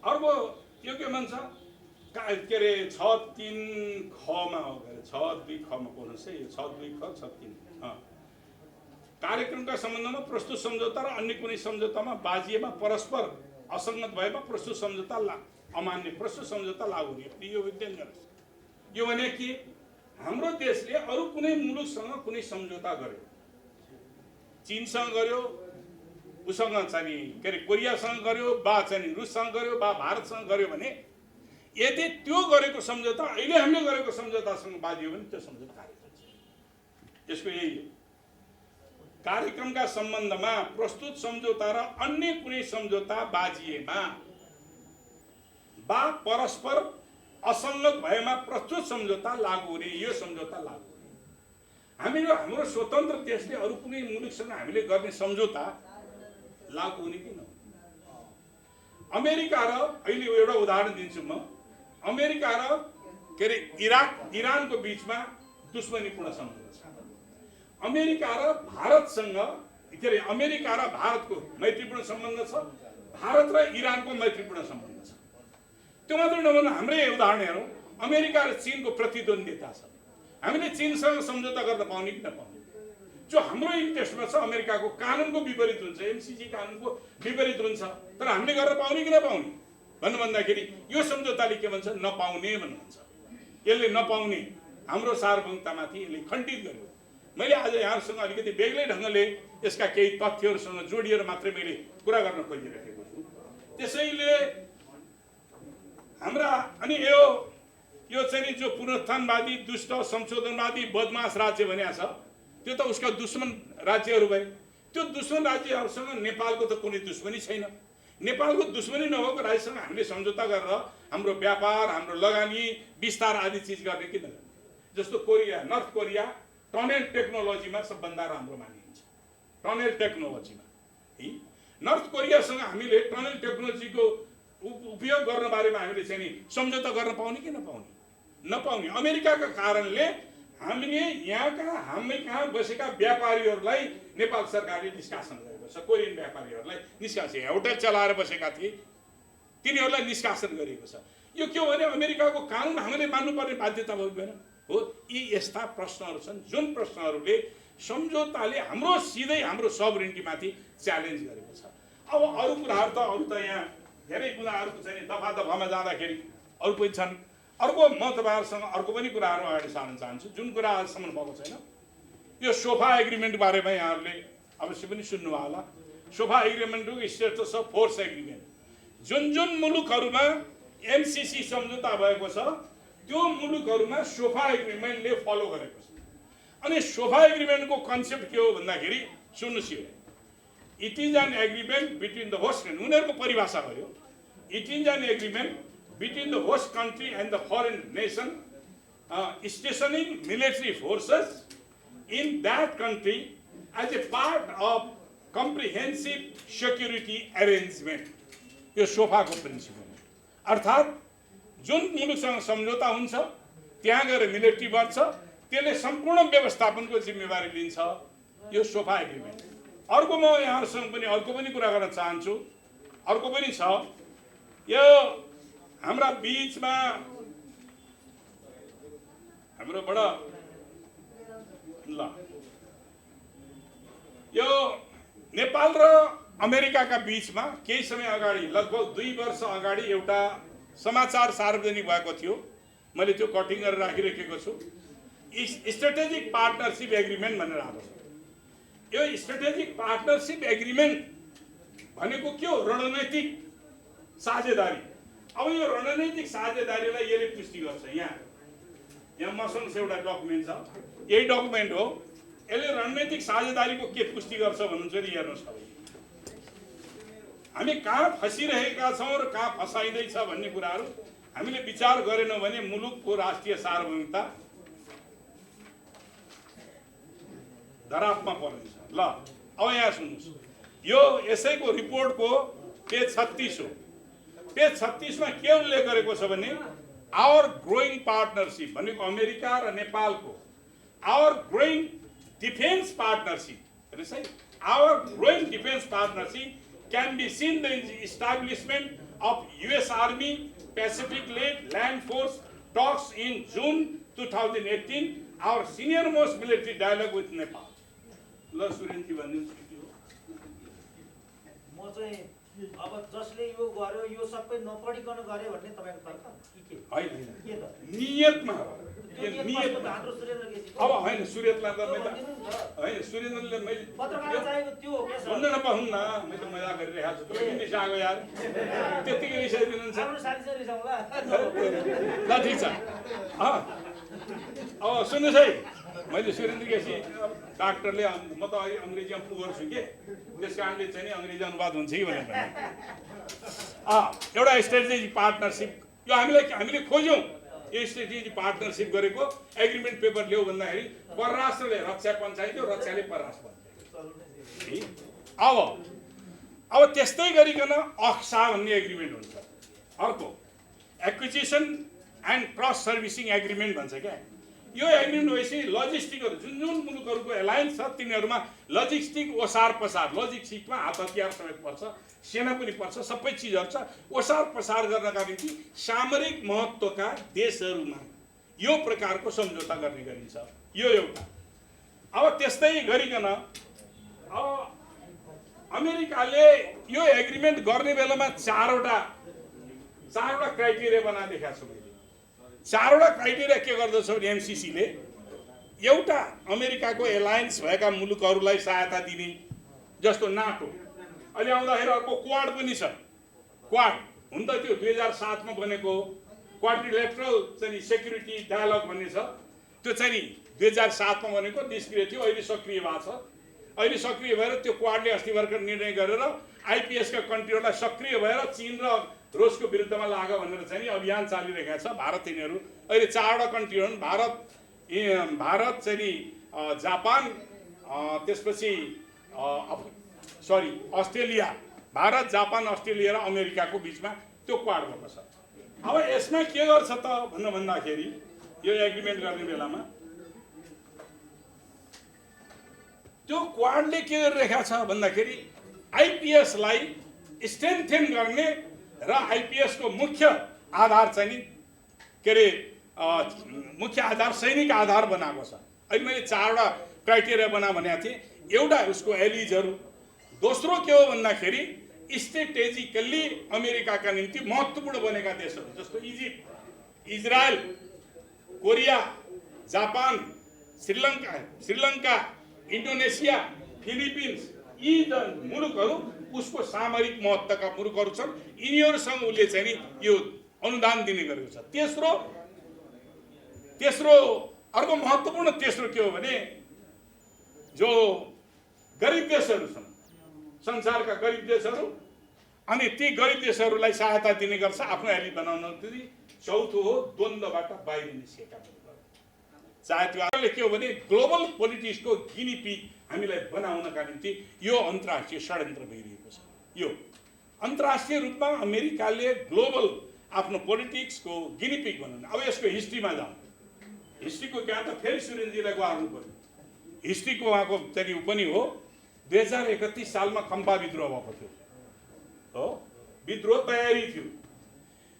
अर्को यो के भन्छ? 6(3) ख मा हो, 6(2) ख मा पढ्नुहोस् है। यो 6(2) ख 6(3) कार्यक्रमका सम्बन्धमा प्रस्तुत सम्झौता र अन्य कुनै सम्झौतामा बाजिएमा परस्पर असंगत भएमा प्रस्तुत सम्झौता अमान्य, प्रस्तुत सम्झौता लागू हुने। यो डेन्जरस। यो भने कि हाम्रो देशले अरु कुनै मुलुकसँग कुनै सम्झौता गर्यो, चीनसँग गर्यो, उसँग चाहिँ कोरियासँग गर्यो, बा चाहिँ रुससँग गर्यो, बा भारतसँग गर्यो भने यदि त्यो गरेको सम्झौता अहिले हामीले गरेको सम्झौतासँग बाजियो भने त्यो सम्झौता खारेज हुन्छ। यसको यही हो। कार्यक्रमका सम्बन्धमा प्रस्तुत सम्झौता र अन्य कुनै सम्झौता बाजिएमा बा परस्पर असंगत भएमा प्रस्तुत सम्झौता लागू हुने। यो सम्झौता लागू हुने। हाम्रो स्वतन्त्र देशले अरु कुनै मुलुकसँग हामीले गर्ने सम्झौता लागू हुने कि नहुने? अमेरिका र अहिले एउटा उदाहरण दिन्छु म। अमेरिका र इरानको बीचमा दुश्मनीपूर्ण सम्बन्ध छ। अमेरिका र भारतसँग अमेरिका र भारतको मैत्रीपूर्ण सम्बन्ध छ। भारत र इरानको मैत्रीपूर्ण सम्बन्ध छ। त्यो मात्र नभएर हाम्रै उदाहरण हेरौँ। अमेरिका र चीनको प्रतिद्वन्द्विता छ। हामीले चीनसँग सम्झौता गर्न पाउने कि नपाउने? जो हाम्रो इन्ट्रेस्टमा छ अमेरिकाको कानुनको विपरीत हुन्छ, एमसिसी कानुनको विपरीत हुन्छ, तर हामीले गर्न पाउने कि नपाउने भन्नु भन्दाखेरि यो सम्झौताले के भन्छ, नपाउने भन्नुहुन्छ। यसले नपाउने हाम्रो सार्वभौमतामाथि यसले खण्डित गर्यो। मैले आज यहाँहरूसँग अलिकति बेग्लै ढङ्गले यसका केही तथ्यहरूसँग जोडिएर मात्रै मैले कुरा गर्न खोजिरहेको छु। त्यसैले हाम्रा अनि यो चाहिँ जो पुनरुत्थानवादी, दुष्ट, संशोधनवादी, बदमास राज्य भनेको छ, त्यो त उसका दुश्मन राज्यहरू भए। त्यो दुश्मन राज्यहरूसँग नेपालको त कुनै दुश्मनी छैन। नेपालको दुश्मनी नभएको राज्यसँग हामीले सम्झौता गरेर हाम्रो व्यापार, हाम्रो लगानी, विस्तार आदि चिज गर्ने किन गर्ने? जस्तो कोरिया, नर्थ कोरिया टनल टेक्नोलोजीमा सबभन्दा राम्रो मानिन्छ। टनल टेक्नोलोजीमा है नर्थ कोरियासँग हामीले टनल टेक्नोलोजीको उपयोग गर्न बारेमा हामीले चाहिँ नि सम्झौता गर्न पाउने कि नपाउने? नपाउने। अमेरिकाका कारणले हामीले हामी कहाँ बसेका व्यापारीहरूलाई नेपाल सरकारले निष्कासन गरेको छ। कोरियन व्यापारीहरूलाई निष्कासन, होटल चलाएर बसेका थिए, तिनीहरूलाई निष्कासन गरिएको छ। यो के हो भने अमेरिकाको कानुन हामीले मान्नुपर्ने बाध्यता भएन हो। यी यस्ता प्रश्नहरू छन् जुन प्रश्नहरूले सम्झौताले हाम्रो सिधै हाम्रो सबरिनिटीमाथि च्यालेन्ज गरेको छ। अब अरू कुराहरू त यहाँ धेरै कुराहरू चाहिँ दफा दफामा जाँदाखेरि अरू पनि छन्। अर्को म तपाईँहरूसँग अर्को पनि कुराहरू अगाडि सार्न चाहन्छु, जुन कुरा आजसम्म भएको छैन। यो सोफा एग्रिमेन्ट बारेमा यहाँहरूले अवश्य पनि सुन्नुभयो होला। सोफा एग्रिमेन्टको स्टेटस अफ फोर्स एग्रिमेन्ट, जुन मुलुकहरूमा एमसिसी सम्झौता भएको छ त्यो मुलुकहरूमा सोफा एग्रिमेन्टले फलो गरेको छ। अनि सोफा एग्रिमेन्टको कन्सेप्ट के हो भन्दाखेरि सुन्नुहोस्, यो it is an agreement between the host, उनीहरूको परिभाषा भयो, it is an agreement between the host country and the foreign nation stationing military forces in that country as a part of comprehensive security arrangement. यो सोफाको principal हो। अर्थात् जुन मुलुकसँग सम्झौता हुन्छ त्यहाँ गएर मिलिट्री बढ्छ, त्यसले सम्पूर्ण व्यवस्थापनको जिम्मेवारी लिन्छ। यो सोफा एग्रिमेन्ट। अर्को म यहाँहरूसँग पनि अर्को पनि कुरा गर्न चाहन्छु। अर्को पनि छ, यो हाम्रा बीचमा हाम्रोबाट ल यो नेपाल र अमेरिकाका बीचमा केही समय अगाडि, लगभग 2 वर्ष अगाडि एउटा समाचार सार्वजनिक भएको थियो। मैले त्यो कटिङ गरेर राखिराखेको छु। स्ट्रेटेजिक पार्टनरसिप एग्रिमेन्ट भनेर आएको छ। यो स्ट्रेटेजिक पार्टनरसिप एग्रिमेन्ट भनेको के हो? रणनैतिक साझेदारी। अब यो रणनैतिक साझेदारीलाई यसले पुष्टि गर्छ। यहाँ मसँग एउटा डकुमेन्ट छ, यही डकुमेन्ट हो। यसले रणनैतिक साझेदारीको के पुष्टि गर्छ भन्नुहुन्छ नि, हेर्नुहोस् तपाईँ। हामी कहाँ फसिरहेका छौँ र कहाँ फसाइँदैछ भन्ने कुराहरू हामीले विचार गरेनौँ भने मुलुकको राष्ट्रिय सार्वभौमिकता धरापमा पर्नेछ। ल अब यहाँ सुन्नुहोस्, यो यसैको रिपोर्टको पेज 36 हो। पेज 36 मा के उल्लेख गरेको छ भने आवर ग्रोइङ पार्टनरसिप भनेको अमेरिका र नेपालको आवर ग्रोइङ डिफेन्स पार्टनरसिप, हेर्नुहोस् है, our growing defence partnership can be seen the establishment of US army pacific land force talks in June 2018 our senior most military dialogue with Nepal. ल सुरेन्द्रजी भनिदिनुहोस् के हो? म चाहिँ अब जसले यो गर्यो यो सबै नपढिकन गरे भन्ने तपाईको तर्क के हैन के त नियतमा नियत हाम्रो सुरेन्द्र केसी अब हैन सुरेन्द्रलाई त मैले हैन सुरेन्द्रले मैले पत्रकार चाहिएको त्यो हो के सुन्न नपाउन्न, मैले त मजाक गरिरहेको छु। तपाईँ किन सागो यार त्यतिकै रिसाइदिनुहुन्छ? हाम्रो साथी चाहिँ रिसाउँला। ल ठीक छ। अब सुन्नुहोस् है, मैले सुरेन्द्र केसी डाक्टरले म त अहिले अङ्ग्रेजीमा गर्छु के, त्यस कारणले चाहिँ नि अङ्ग्रेजी अनुवाद हुन्छ कि भनेर एउटा स्ट्रेटेजिक पार्टनरसिप यो हामीले खोज्यौँ। यो स्ट्रेटेजिक पार्टनरसिप गरेको एग्रिमेन्ट पेपर ल्याऊ भन्दाखेरि परराष्ट्रले रक्षा पञ्चायत, रक्षाले परराष्ट्र पञ्चायत। अब त्यस्तै गरिकन अक्सा भन्ने एग्रिमेन्ट हुन्छ। अर्को acquisition and cross servicing agreement भन्छ क्या। यो एग्रिमेन्ट भएपछि लजिस्टिकहरू जुन मुलुकहरूको एलायन्स छ तिनीहरूमा लजिस्टिक ओसार पसार, लजिस्टिकमा हात हतियार समेत पर्छ, सेना पनि पर्छ, सबै चिजहरू छ। ओसार पसार गर्नका निम्ति सामरिक महत्त्वका देशहरूमा यो प्रकारको सम्झौता गर्ने गरिन्छ। यो एउटा। अब त्यस्तै गरिकन अब अमेरिकाले यो एग्रिमेन्ट गर्ने बेलामा चारवटा क्राइटेरिया बनाएर देखाएको छु मैले। चारवटा क्राइटेरिया के गर्दछ भने एमसिसीले एउटा अमेरिकाको एलायन्स भएका मुलुकहरूलाई सहायता दिने, जस्तो नाटो, अहिले आउँदाखेरि अर्को क्वाड पनि छ। क्वाड हुन त त्यो 2007 मा बनेको क्वाड्रिलेटरल चाहिँ सेक्युरिटी डायलग भन्ने छ, त्यो चाहिँ 2007 मा बनेको, निष्क्रिय थियो, अहिले सक्रिय भएको छ। अहिले सक्रिय भएर त्यो क्वाडले अस्ति भर्खर निर्णय गरेर आइपिएसका कन्ट्रीहरूलाई सक्रिय भएर चीन र रुसको विरुद्धमा लाग भनेर चाहिँ अभियान चालिरहेका छ। भारत यिनीहरू अहिले चारवटा कन्ट्री हुन्, भारत चाहिँ जापान, त्यसपछि अस्ट्रेलिया, भारत, जापान, अस्ट्रेलिया र अमेरिकाको बिचमा त्यो क्वाड भएको छ। अब यसमा के गर्छ त भन्दाखेरि यो एग्रिमेन्ट गर्ने बेलामा त्यो क्वाडले के गरिरहेको छ भन्दाखेरि आइपिएसलाई स्ट्रेन्थेन गर्ने र आइपिएसको मुख्य आधार चाहिँ के अरे मुख्य आधार सैनिक आधार बनाएको छ। अहिले मैले चारवटा क्राइटेरिया भनेको थिएँ। एउटा उसको एलिजहरू, दोस्रो के हो भन्दाखेरि स्ट्रेटेजिकल्ली अमेरिकाका निम्ति महत्त्वपूर्ण बनेका देशहरू जस्तो Egypt, Israel, Korea, Japan, Sri Lanka, Indonesia, Philippines, यी मुलुकहरू उसको सामरिक महत्त्वका मुलुकहरू छन्। यिनीहरूसँग उसले चाहिँ नि यो अनुदान दिने गरेको छ। तेस्रो अर्को महत्त्वपूर्ण तेस्रो के हो भने जो गरिब देशहरू छन्, संसारका गरिब देशहरू, अनि ती गरिब देशहरूलाई सहायता दिने गर्छ आफ्नो एली बनाउन। चौथो हो द्वन्द्वबाट बाहिर निस्केका मुलुकहरू, चाहे त्यो के हो भने ग्लोबल पोलिटिक्सको गिनीपिग हामीलाई बनाउनका निम्ति यो अन्तर्राष्ट्रिय षड्यन्त्र भइरहेको छ। यो अन्तर्राष्ट्रिय रूपमा अमेरिकाले ग्लोबल आफ्नो पोलिटिक्सको गिनीपिग बनाउनु। अब यसको हिस्ट्रीमा जाउँ, हिस्ट्रीको ज्ञान त फेरि सुरेन्द्रजीलाई गुहार्नु पर्यो। हिस्ट्रीको उहाँको चाहिँ पनि हो, 2031 सालमा खम्पा विद्रोह भएको थियो हो, विद्रोह तयारी थियो।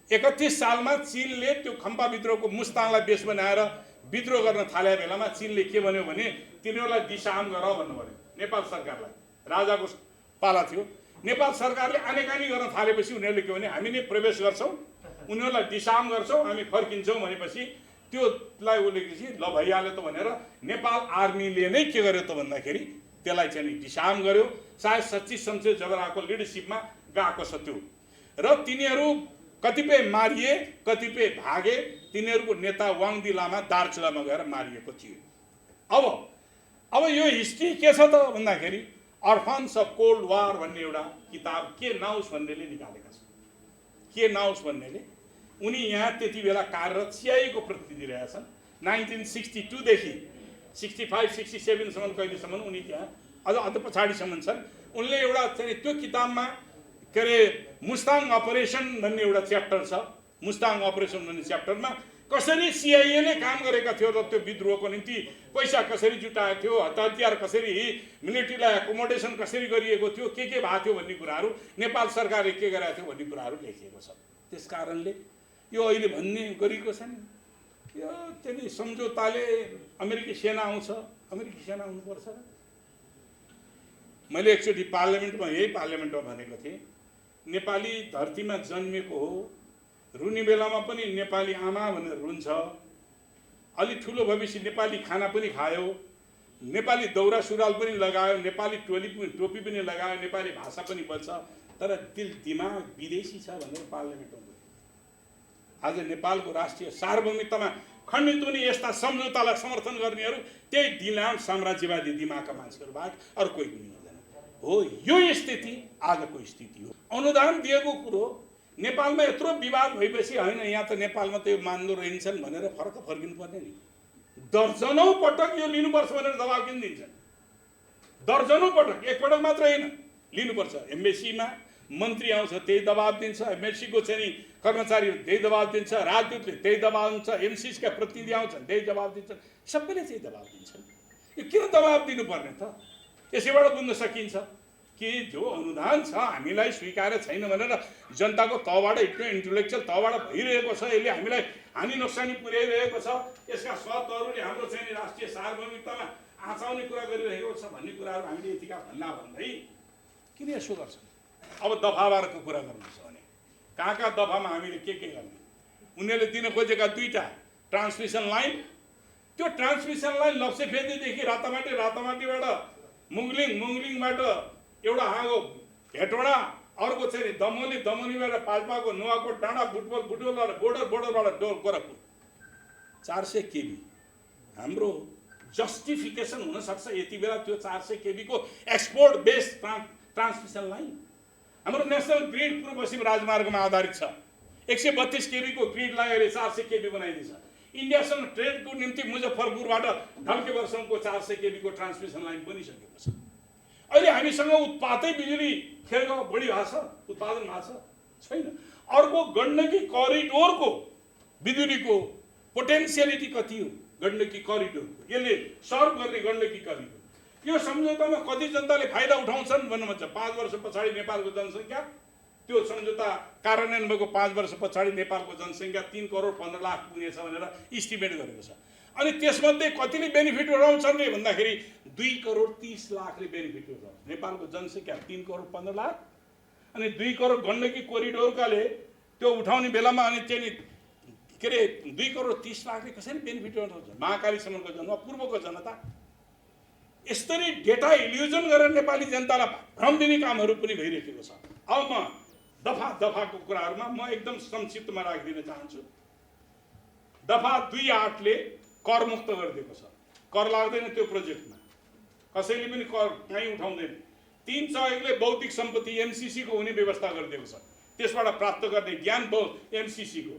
31 सालमा चीनले त्यो खम्पा विद्रोहको मुस्ताङलाई बेस बनाएर विद्रोह गर्न थाले बेलामा चीनले के भन्यो भने तिनीहरूलाई डिसआर्म गर भन्नुभयो नेपाल सरकारलाई। राजाको पाला थियो, नेपाल सरकारले आनेकानी गर्न थालेपछि उनीहरूले के भने हामी नै प्रवेश गर्छौँ, उनीहरूलाई डिसआर्म गर्छौँ, हामी फर्किन्छौँ भनेपछि त्योलाई उलेपछि ल भइहाल्यो त भनेर नेपाल आर्मीले नै के गर्यो त भन्दाखेरि त्यसलाई चाहिँ डिसआर्म गर्यो। सायद सच्चिस शमशेर जबराको लिडरसिपमा गएको छ त्यो, र तिनीहरू कतिपय मारिए, कतिपय भागे। तिनीहरूको नेता वाङदी लामा दार्चुलामा गएर मारिएको थियो। अब यो हिस्ट्री के छ त भन्दाखेरि अर्फन्स अफ कोल्ड वार भन्ने एउटा किताब के नाउस भन्नेले निकालेका छन्। के नाउस भन्नेले उनी यहाँ त्यति बेला कार्यरत सिआइएको प्रतिनिधि रहेछन्। 1962 देखि 65-67सम्म कहिलेसम्म उनी त्यहाँ अझ पछाडिसम्म छन्। उनले एउटा चाहिँ त्यो किताबमा के अरे मुस्ताङ अपरेसन भन्ने एउटा च्याप्टर छ। मुस्ताङ अपरेसन भन्ने च्याप्टरमा कसरी सिआइएले काम गरेका थियो र त्यो विद्रोहको निम्ति पैसा कसरी जुटाएको थियो, हतियार कसरी, मिलिट्रीलाई एकोमोडेसन कसरी गरिएको थियो, के भएको थियो भन्ने कुराहरू, नेपाल सरकारले के गरेको थियो भन्ने कुराहरू लेखिएको छ। त्यस कारणले यो अहिले भन्ने गरेको छ नि, यो चाहिँ सम्झौताले अमेरिकी सेना आउँछ, अमेरिकी सेना आउनुपर्छ र। मैले एकचोटि पार्लियामेन्टमा, यही पार्लियामेन्टमा भनेको थिएँ, नेपाली धरतीमा जन्मेको हो, रुने बेलामा पनि नेपाली आमा भनेर रुन्छ, अलि ठुलो भएपछि नेपाली खाना पनि खायो, नेपाली दौरा सुरुवाल पनि लगायो, नेपाली टोपी पनि लगायो, नेपाली भाषा पनि बोल्छ, तर दिल दिमाग विदेशी छ भनेर पार्लियामेन्टमा बोल्यो। आज नेपालको राष्ट्रिय सार्वभौमिकतामा खण्डित हुने यस्ता सम्झौतालाई समर्थन गर्नेहरू त्यही दिलाम साम्राज्यवादी दिमागका मान्छेहरू बाहेक अरू कोही पनि हुँदैन हो। यो स्थिति आजको स्थिति हो। अनुदान दिएको कुरो नेपालमा यत्रो विवाद भएपछि होइन, यहाँ त नेपालमा त यो मान्दो रहन्छन् भनेर फर्किनु पर्ने नि। दर्जनौं पटक यो लिनुपर्छ भनेर दबाब किन दिन्छन्? दर्जनौं पटक, एकपटक मात्र होइन, लिनुपर्छ। एमबेसीमा मन्त्री आउँछ त्यही दबाब दिन्छ, एमएससीको चाहिँ कर्मचारीहरू त्यही दबाब दिन्छ, राजदूतले त्यही दबाब दिन्छ, एमसिसीका प्रतिनिधि आउँछन् त्यही दबाब दिन्छन्, सबैले त्यही दबाब दिन्छन्। यो किन दबाब दिनुपर्ने त? यसैबाट बुझ्न सकिन्छ कि जो अनुदान छ हामीलाई स्वीकार्य छैन भनेर जनताको तहबाट इन्टेलेक्चुअल तहबाट भइरहेको छ, यसले हामीलाई हानि नोक्सानी पुर्याइरहेको छ, यसका शर्तहरूले हाम्रो चाहिँ राष्ट्रिय सार्वभौमिकतामा आँचाउने कुरा गरिरहेको छ भन्ने कुराहरू हामीले यतिका भन्दै किन यसो गर्छ? अब दफा 12 को कुरा गर्नुहुन्छ भने कहाँ दफामा हामीले के गर्ने? उनीहरूले दिन खोजेका 2टा ट्रान्समिसन लाइन, त्यो ट्रान्समिसन लाइन लप्सेफेदीदेखि रातामाटीबाट मुङलिङबाट एउटा हाँगो भेटवडा, अर्को चाहिँ दमनीबाट पाल्पाको नुवाकोट डाँडा, बुटवलबाट बोर्डरबाट गोरखपुर 400 केबी। हाम्रो जस्टिफिकेसन हुनसक्छ यति बेला त्यो 400 केबी को एक्सपोर्ट बेस्ड ट्रान्समिसन लाइन। हाम्रो नेसनल ग्रिड पूर्व पश्चिम राजमार्गमा आधारित छ। 132 केबी को ग्रिडलाई अहिले 400 केबी बनाइदिन्छ। इन्डियासँग ट्रेडको निम्ति मुजफ्फरपुरबाट ढल्केवरसम्मको 400 केबी को ट्रान्समिसन लाइन बनिसकेको छ। अहिले हामीसँग उत्पादै बिजुली खेलको बढी भएको छ, उत्पादन भएको छैन। अर्को गण्डकी करिडोरको बिजुलीको पोटेन्सियलिटी कति हो? गण्डकी करिडोरको यसले सर्भ गर्ने गण्डकी करिडोर, यो सम्झौतामा कति जनताले फाइदा उठाउँछन् भन्नु भन्छ। 5 वर्ष पछाडि नेपालको जनसङ्ख्या, त्यो सम्झौता कार्यान्वयन भएको 5 वर्ष पछाडि नेपालको जनसङ्ख्या 3 करोड 15 लाख पुग्नेछ भनेर इस्टिमेट गरेको छ। अनि त्यसमध्ये कतिले बेनिफिट उठाउँछन् रे भन्दाखेरि 2 करोड 30 लाखले बेनिफिट उठाउँछ। नेपालको जनसङ्ख्या 3 करोड 15 लाख अनि 2 करोड गण्डकी कोरिडोरकाले त्यो उठाउने बेलामा अनि चाहिँ के अरे 2 करोड 30 लाखले कसरी बेनिफिट उठाउँछ? महाकालीसम्मको जनता, पूर्वको जनता। यसरी डेटा इल्युजन गरेर नेपाली जनतालाई भ्रम दिने कामहरू पनि भइरहेको छ। अब म दफाको कुराहरूमा म एकदम संक्षिप्तमा राखिदिन चाहन्छु। दफा 2.8 ले कर मुक्त गरिदिएको छ। कर लाग्दैन त्यो प्रोजेक्टमा, कसैले पनि कर कहीँ उठाउँदैन। 3 सहयोगले बौद्धिक सम्पत्ति एमसीसी को हुने व्यवस्था गरिदिएको छ। त्यसबाट प्राप्त गर्ने ज्ञान एमसीसी को।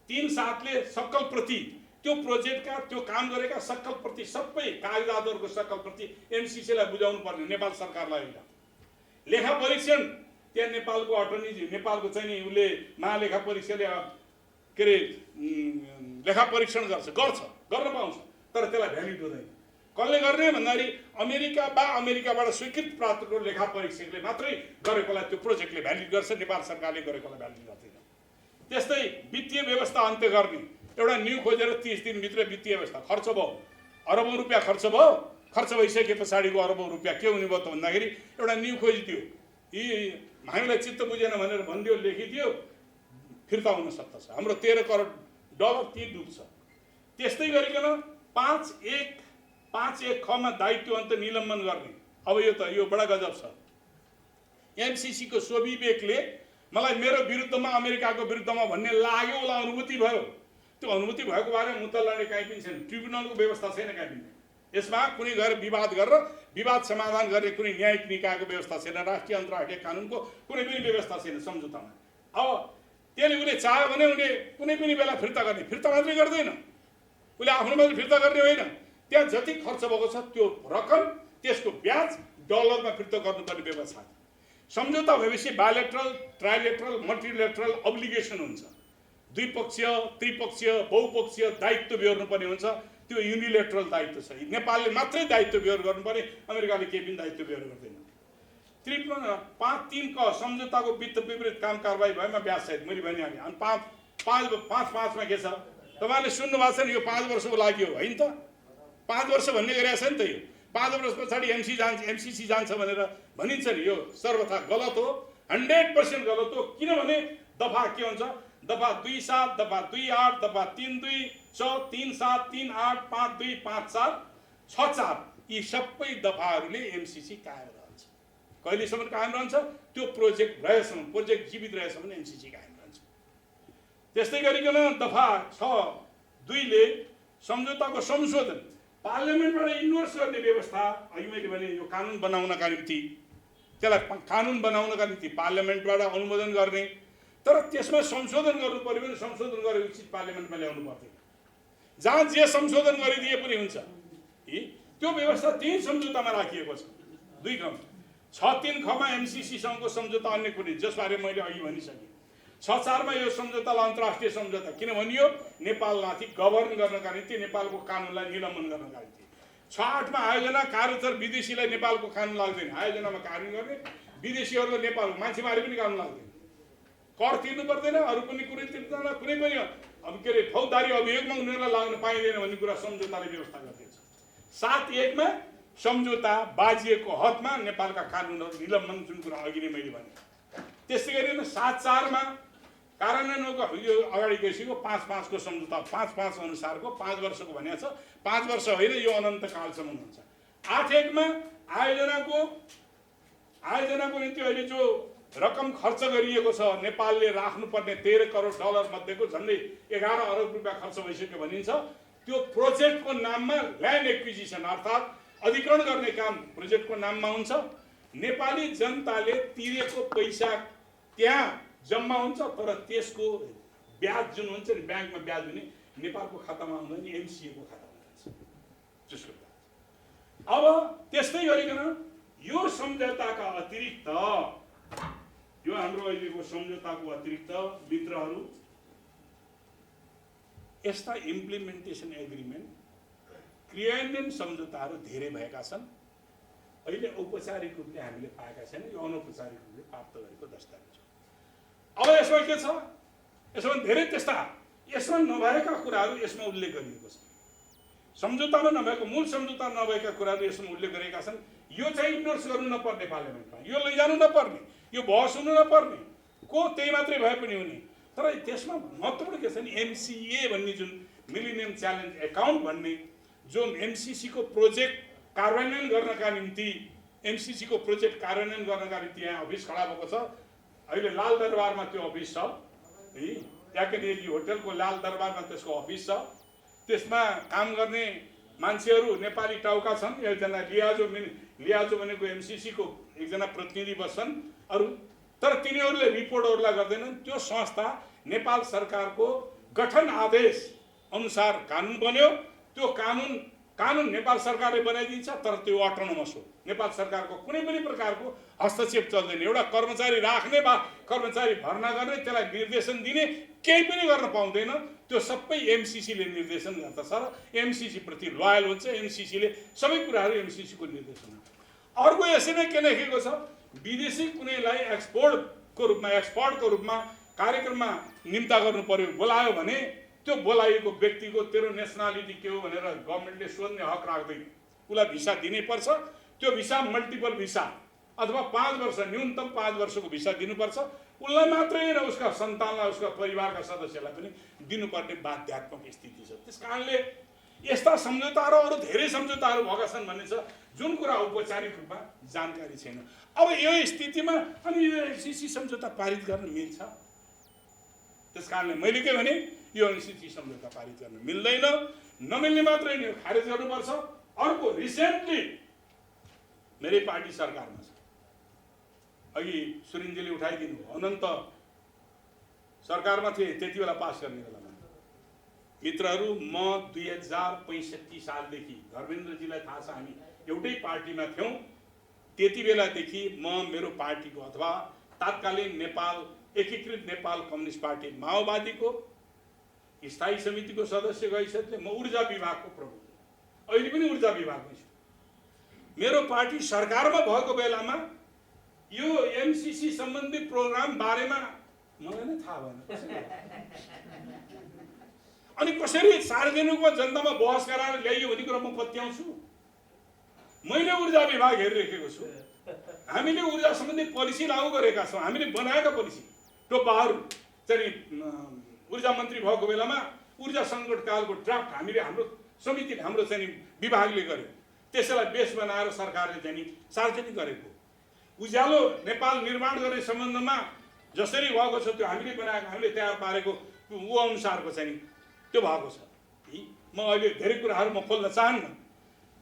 3.7 ले सक्कल प्रति त्यो प्रोजेक्टका त्यो काम गरेका सक्कल प्रति सबै कागजातहरूको सक्कल प्रति एमसीसीलाई बुझाउनु पर्ने, नेपाल सरकारलाई होइन। लेखा परीक्षण त्यहाँ नेपालको अटर्नी, नेपालको चाहिँ नि उसले महालेखा परीक्षाले के अरे लेखा परीक्षण गर्न पाउँछ, तर त्यसलाई भ्यालिड हुँदैन। कसले गर्ने भन्दाखेरि अमेरिकाबाट स्वीकृत प्राप्त लेखा परीक्षकले मात्रै गरेकोलाई त्यो प्रोजेक्टले भ्यालिड गर्छ, नेपाल सरकारले गरेकोलाई भ्यालिड गर्दैन। त्यस्तै वित्तीय व्यवस्था अन्त्य गर्ने, एउटा न्यू खोजेर 30 दिनभित्र वित्तीय व्यवस्था खर्च भयो, अरबौं रुपियाँ खर्च भयो। खर्च भइसके पछाडिको अरबौं रुपियाँ के हुने भयो त भन्दाखेरि एउटा न्यू खोजिदियो, यी हामीलाई चित्त बुझेन भनेर भनिदियो, लेखिदियो, फिर्ता हुन सक्छ। हाम्रो 13 करोड डलर ती डुब्छ। त्यस्तै गरिकन 5.1 खमा दायित्व अन्त निलम्बन गर्ने। अब यो बडा गजब छ। एमसीसी को स्वविवेकले मलाई मेरो विरुद्धमा अमेरिकाको विरुद्धमा भन्ने लाग्यो होला, अनुभूति भयो। त्यो अनुभूति भएको बारेमा मुद्दा लड्ने कहीँ पनि छैन। ट्रिब्युनलको व्यवस्था छैन कहीँ पनि। यसमा कुनै गएर विवाद गरेर विवाद समाधान गर्ने कुनै न्यायिक निकायको व्यवस्था छैन। राष्ट्रिय अन्तर्राष्ट्रिय कानुनको कुनै पनि व्यवस्था छैन सम्झौतामा। अब त्यसले उसले चाह्यो भने उसले कुनै पनि बेला फिर्ता गर्ने, फिर्ता मात्रै गर्दैन, उसले आफ्नो मात्रै फिर्ता गर्ने होइन। त्यहाँ जति खर्च भएको छ त्यो रकम, त्यसको ब्याज डलरमा फिर्ता गर्नुपर्ने व्यवस्था। सम्झौता भएपछि बायलेटरल, ट्राइलेटरल, मल्टिलेटरल अब्लिगेसन हुन्छ। द्विपक्षीय, त्रिपक्षीय, बहुपक्षीय दायित्व बेहोर्नुपर्ने हुन्छ। त्यो युनिलेटरल दायित्व छ। नेपालले मात्रै दायित्व बेहोर गर्नुपर्ने, अमेरिकाले केही पनि दायित्व बेहोर गर्दैन। 5.3 क सम्झौताको वित्त विपरीत काम कारबाही भएमा ब्याज सहित मैले भनिहालेँ। अनि 5.5 मा के छ तपाईँले सुन्नु भएको छ नि, यो 5 वर्षको लागि हो होइन त? 5 वर्ष भन्ने गरेको छ नि त। यो 5 वर्ष पछाडि एमसीसी जान्छ भनेर भनिन्छ नि, यो सर्वथा गलत हो, 100% गलत हो। किनभने दफा के हुन्छ? दफा 2.7, दफा 2.8, दफा 3.2, 3.7, 3.8, 5.2, 5.4, 6.4 यी सबै दफाहरूले एमसीसी कायम रहन्छ। कहिलेसम्म कायम रहन्छ? त्यो प्रोजेक्ट रहेसम्म, प्रोजेक्ट जीवित रहेसम्म एमसीसी कायम रहन्छ। त्यस्तै गरिकन दफा 6.2 ले सम्झौताको संशोधन, पार्लियामेन्टबाट इन्डोर्स गर्ने व्यवस्था। अघि मैले भने यो कानुन बनाउनका निम्ति, त्यसलाई कानुन बनाउनका निम्ति पार्लियामेन्टबाट अनुमोदन गर्ने, तर त्यसमा संशोधन गर्नु पर्यो भने संशोधन गरेर उचित पार्लियामेन्टमा ल्याउनु पर्दैन। जहाँ जे संशोधन गरिदिए पनि हुन्छ। त्यो व्यवस्था त्यही सम्झौतामा राखिएको छ। 2 खम 6.3 खमा एमसीसीसँगको सम्झौता अन्य कुनै, जसबारे मैले अघि भनिसकेँ। 6.4 मा यो सम्झौतालाई अन्तर्राष्ट्रिय सम्झौता किन भनियो? नेपालमाथि गभर्न गर्नका निम्ति, नेपालको कानुनलाई निलम्बन गर्नका निम्ति। 6.8 मा आयोजना कार्यतर विदेशीलाई नेपालको कानुन लाग्दैन, आयोजनामा कार्य गर्ने विदेशीहरूलाई नेपाल मान्छे मारे पनि कानुन लाग्दैन, कर तिर्नु पर्दैन, अरू पनि कुनै तिर्दैन, कुनै पनि अब के अरे फौजदारी अभियोगमा उनीहरूलाई लाग्न पाइँदैन भन्ने कुरा सम्झौताले व्यवस्था गरिदिन्छ। 7.1 मा सम्झौता बाजिएको हदमा नेपालका कानुनहरू निलम्बन, जुन कुरा अघि नै मैले भने। त्यसै गरी 7/4 कार्यान्वयनको यो अगाडि गइसक्यो 5/5 को सम्झौता, 5/5 अनुसारको 5 वर्षको भनेको छ। 5 वर्ष होइन, यो अनन्तकालसम्म हुन्छ। 8/1 आयोजनाको निम्ति अहिले जो रकम खर्च गरिएको छ, नेपालले राख्नुपर्ने 13 करोड डलर मध्येको झन्डै 11 अरब रुपियाँ खर्च भइसक्यो भनिन्छ। त्यो प्रोजेक्टको नाममा ल्यान्ड एक्विजिसन अर्थात् अधिग्रहण गर्ने काम प्रोजेक्टको नाममा हुन्छ। नेपाली जनताले तिरेको पैसा त्यहाँ जम्मा हुन्छ, तर त्यसको ब्याज जुन हुन्छ नि, ब्याङ्कमा ब्याज हुने नेपालको खातामा आउँदैन, एमसिएको खातामा जान्छ त्यसको ब्याज। अब त्यस्तै गरिकन यो सम्झौताका अतिरिक्त, यो हाम्रो अहिलेको सम्झौताको अतिरिक्त मित्रहरू यस्ता इम्प्लिमेन्टेसन एग्रिमेन्ट, क्रियान्वयन सम्झौताहरू धेरै भएका छन्। अहिले औपचारिक रूपले हामीले पाएका छैनौँ, यो अनौपचारिक रूपले प्राप्त गरेको दस्तावेज हो। अब यसमा के छ, यसमा धेरै त्यस्ता यसमा नभएका कुराहरू यसमा उल्लेख गरिएको छ। सम्झौतामा नभएको, मूल सम्झौता नभएका कुराहरू यसमा उल्लेख गरेका छन्। यो चाहिँ इन्डोर्स गर्नु नपर्ने पार्लियामेन्टमा, यो लैजानु नपर्ने, यो बहस हुनु नपर्ने, को त्यही मात्रै भए पनि हुने। तर त्यसमा महत्त्वपूर्ण के छ भने एमसिए भन्ने जुन मिलेनियम च्यालेन्ज एकाउन्ट भन्ने जो एमसिसीको प्रोजेक्ट कार्यान्वयन गर्नका निम्ति यहाँ अफिस खडा भएको छ। अहिले लाल दरबारमा त्यो अफिस छ है, याकेनेली होटलको लाल दरबारमा त्यसको अफिस छ। त्यसमा काम गर्ने मान्छेहरू नेपाली टाउका छन्। एकजना लियाजो भनेको एमसिसीको एकजना प्रतिनिधि बस्छन् अरू, तर तिनीहरूले रिपोर्टहरूलाई गर्दैनन्। त्यो संस्था नेपाल सरकारको गठन आदेश अनुसार कानुन बन्यो। त्यो कानुन नेपाल सरकारले बनाइदिन्छ, तर त्यो अटोनोमस हो। नेपाल सरकारको कुनै पनि प्रकारको हस्तक्षेप चल्दैन। एउटा कर्मचारी राख्ने वा कर्मचारी भर्ना गर्ने, त्यसलाई निर्देशन दिने केही पनि गर्न पाउँदैन। त्यो सबै एमसिसीले निर्देशन गर्दछ र एमसिसी प्रति लोयल हुन्छ। एमसिसीले सबै कुराहरू एमसिसीको निर्देशन हुन्छ। अर्को यसै नै के लेखेको छ, विदेशी कुनैलाई एक्सपर्टको रूपमा कार्यक्रममा निम्ता गर्नु पर्यो, बोलायो भने त्यो बोलाइएको व्यक्तिको तेरो नेसनालिटी के हो भनेर गभर्मेन्टले सोध्ने हक राख्दैन। उसलाई भिसा दिनैपर्छ। त्यो भिसा मल्टिपल भिसा अथवा 5 वर्ष, न्यूनतम 5 वर्षको भिसा दिनुपर्छ। उसलाई मात्रै होइन, उसका सन्तानलाई, उसका परिवारका सदस्यलाई पनि दिनुपर्ने बाध्यात्मक स्थिति छ। त्यस कारणले यस्ता सम्झौताहरू, अरू धेरै सम्झौताहरू भएका छन् भन्ने छ, जुन कुरा औपचारिक रूपमा जानकारी छैन। अब यो स्थितिमा अनि यो एमसिसी सम्झौता पारित गर्न मिल्छ? त्यस कारणले मैले के भने, यो एमसिसी सम्झौता पारित गर्न मिल्दैन। नमिल्ने मात्रै नि, खारेज गर्नुपर्छ। अर्को, रिसेन्टली मेरै पार्टी सरकारमा छ, अघि सुरिनजीले उठाइदिनु, अनन्त सरकारमा थिए त्यति बेला पास गर्ने बेलामा। मित्रहरू, म 2065 सालदेखि, धर्मेन्द्रजीलाई थाहा छ, हामी एउटै पार्टीमा थियौँ। त्यति बेलादेखि म मेरो पार्टीको अथवा तात्कालीन एकीकृत नेपाल कम्युनिस्ट पार्टी माओवादीको स्थायी समितिको सदस्यको हैसियतले म ऊर्जा विभागको प्रमुख, अहिले पनि ऊर्जा विभागमै छु। मेरो पार्टी सरकारमा भएको बेलामा यो एमसिसी सम्बन्धी प्रोग्राम बारेमा मलाई नै थाहा भएन। अनि कसरी सार्वजनिकमा जनतामा बहस गराएर ल्याइयो भन्ने कुरा म पत्याउँछु। मैले ऊर्जा विभाग हेरिरहेको छु। हामीले ऊर्जा सम्बन्धी पोलिसी लागू गरेका छौँ। हामीले बनाएका पोलिसी टोपाहरू चाहिँ ऊर्जा मन्त्री भएको बेलामा ऊर्जा सङ्कटकालको ड्राफ्ट हाम्रो समितिले, हाम्रो चाहिँ विभागले गर्यो। त्यसैलाई बेस बनाएर सरकारले चाहिँ सार्वजनिक गरेको। उज्यालो नेपाल निर्माण गर्ने सम्बन्धमा जसरी भएको छ त्यो हामीले बनाएको, हामीले तयार पारेको ऊ अनुसारको चाहिँ त्यो भएको छ। म अहिले धेरै कुराहरू म खोल्न चाहन्न,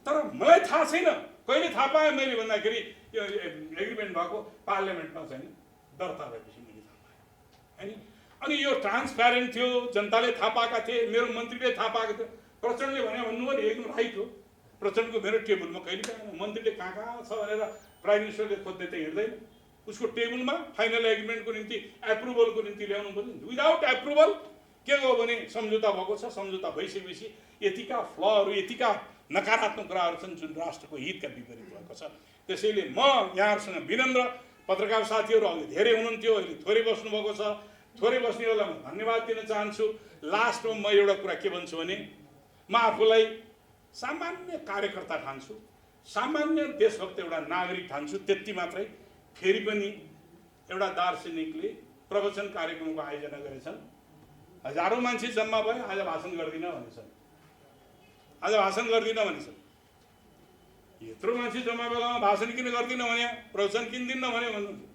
तर मलाई थाहा छैन। कहिले थाहा पाएँ मैले भन्दाखेरि यो एग्रिमेन्ट भएको पार्लियामेन्टमा चाहिँ दर्ता भएपछि मैले थाहा पाएँ होइन। अनि यो ट्रान्सप्यारेन्ट थियो, जनताले थाहा पाएका थिए, मेरो मन्त्रीले थाहा पाएको थियो। प्रचण्डले भन्नुभयो नि, एकदम राइट हो। प्रचण्डको मेरो टेबलमा कहिले पाएन। मन्त्रीले कहाँ छ भनेर प्राइम मिनिस्टरले खोज्दै त हिँड्दैन। उसको टेबलमा फाइनल एग्रिमेन्टको निम्ति एप्रुभलको निम्ति ल्याउनु पर्यो। विदाउट एप्रुभल के हो भने सम्झौता भएको छ, सम्झौता भइसकेपछि यतिका फ्लहरू, यतिका नकारात्मक कुराहरू छन् जुन राष्ट्रको हितका विपरीत भएको छ। त्यसैले म यहाँहरूसँग विनम्र, पत्रकार साथीहरू अघि धेरै हुनुहुन्थ्यो, अहिले थोरै बस्नुभएको छ, थोरै बस्नेहरूलाई म धन्यवाद दिन चाहन्छु। लास्टमा म एउटा कुरा के भन्छु भने, म आफूलाई सामान्य कार्यकर्ता ठान्छु। सामान्य देशभक्त एउटा नागरिक ठान्छु, त्यति मात्रै। फेरि पनि एउटा दार्शनिकले प्रवचन कार्यक्रमको आयोजना गरेछन्, हजारौँ मान्छे जम्मा भयो, आज भाषण गर्दिन भनेछन्, आज भाषण गर्दिन भनेछन्। यत्रो मान्छे जम्मा बेलामा भाषण किन गर्दिन भने, प्रवचन किन दिन्न भने भन्नुहुन्थ्यो।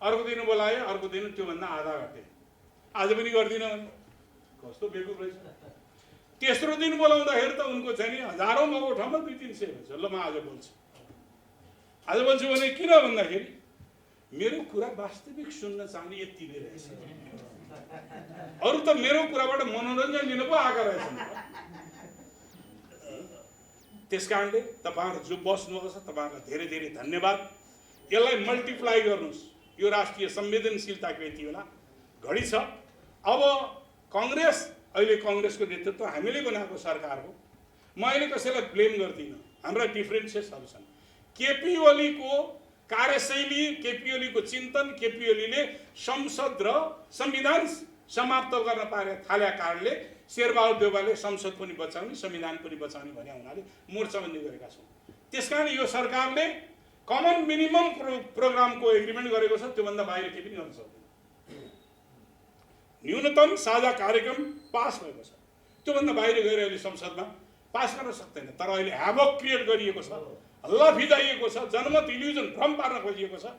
अर्को दिन बोलाए, अर्को दिन त्योभन्दा आधा घटे, आज पनि गर्दिन भने कस्तो बेकुफ रहेछ। तेस्रो दिन बोलाउँदाखेरि त उनको चाहिँ नि हजारौँ भएको ठाउँमा 200-300 भन्छ। ल म आज बोल्छु, आज बोल्छु भने किन भन्दाखेरि मेरो कुरा वास्तविक सुन्न चाहने यति नै रहेछ, अरू त मेरो कुराबाट मनोरञ्जन लिन पो आएका रहेछन्। त्यस कारणले तपाईँहरू जो बस्नुभएको छ तपाईँहरूलाई धेरै धेरै धन्यवाद। यसलाई मल्टिप्लाई गर्नुहोस्। यो राष्ट्रिय संवेदनशीलताको यति बेला घडी छ। अब कांग्रेस, अहिले कांग्रेसको नेतृत्व हामीले बनाएको सरकार हो। म अहिले कसैलाई ब्लेम गर्दिनँ, हाम्रा डिफरेन्सेसहरू छन्। केपी ओलीको कार्यशैली, केपी ओलीको चिन्तन, केपी ओलीले संसद र संविधान समाप्त गर्न थाले कारणले शेरबहादुर देउवाले संसद पनि बचाउने, संविधान पनि बचाउने भन्ने हुनाले मोर्चाबन्दी गरेका छौँ। त्यसकारण यो सरकारले कमन मिनिमम प्रोग्रामको एग्रिमेन्ट गरेको छ, त्योभन्दा बाहिर केही पनि गर्न सक्दैन। न्यूनतम साझा कार्यक्रम पास भएको छ, त्योभन्दा बाहिर गएर अहिले संसदमा पास गर्न सक्दैन। तर अहिले ह्याभक क्रिएट गरिएको छ, हल्ला फिजाइएको छ, जनमत इल्युजन भ्रम पार्न खोजिएको छ।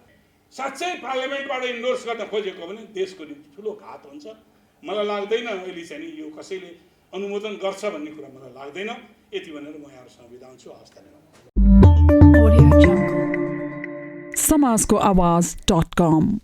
साँच्चै पार्लियामेन्टबाट इन्डोर्स गर्न खोजेको भने देशको निम्ति ठुलो घात हुन्छ। मलाई लाग्दैन अहिले चाहिँ नि यो कसैले अनुमोदन गर्छ भन्ने कुरा मलाई लाग्दैन। यति भनेर म यहाँहरूसँग बिदा हुन्छु। हवस्, धन्यवाद। समाजको आवाज.com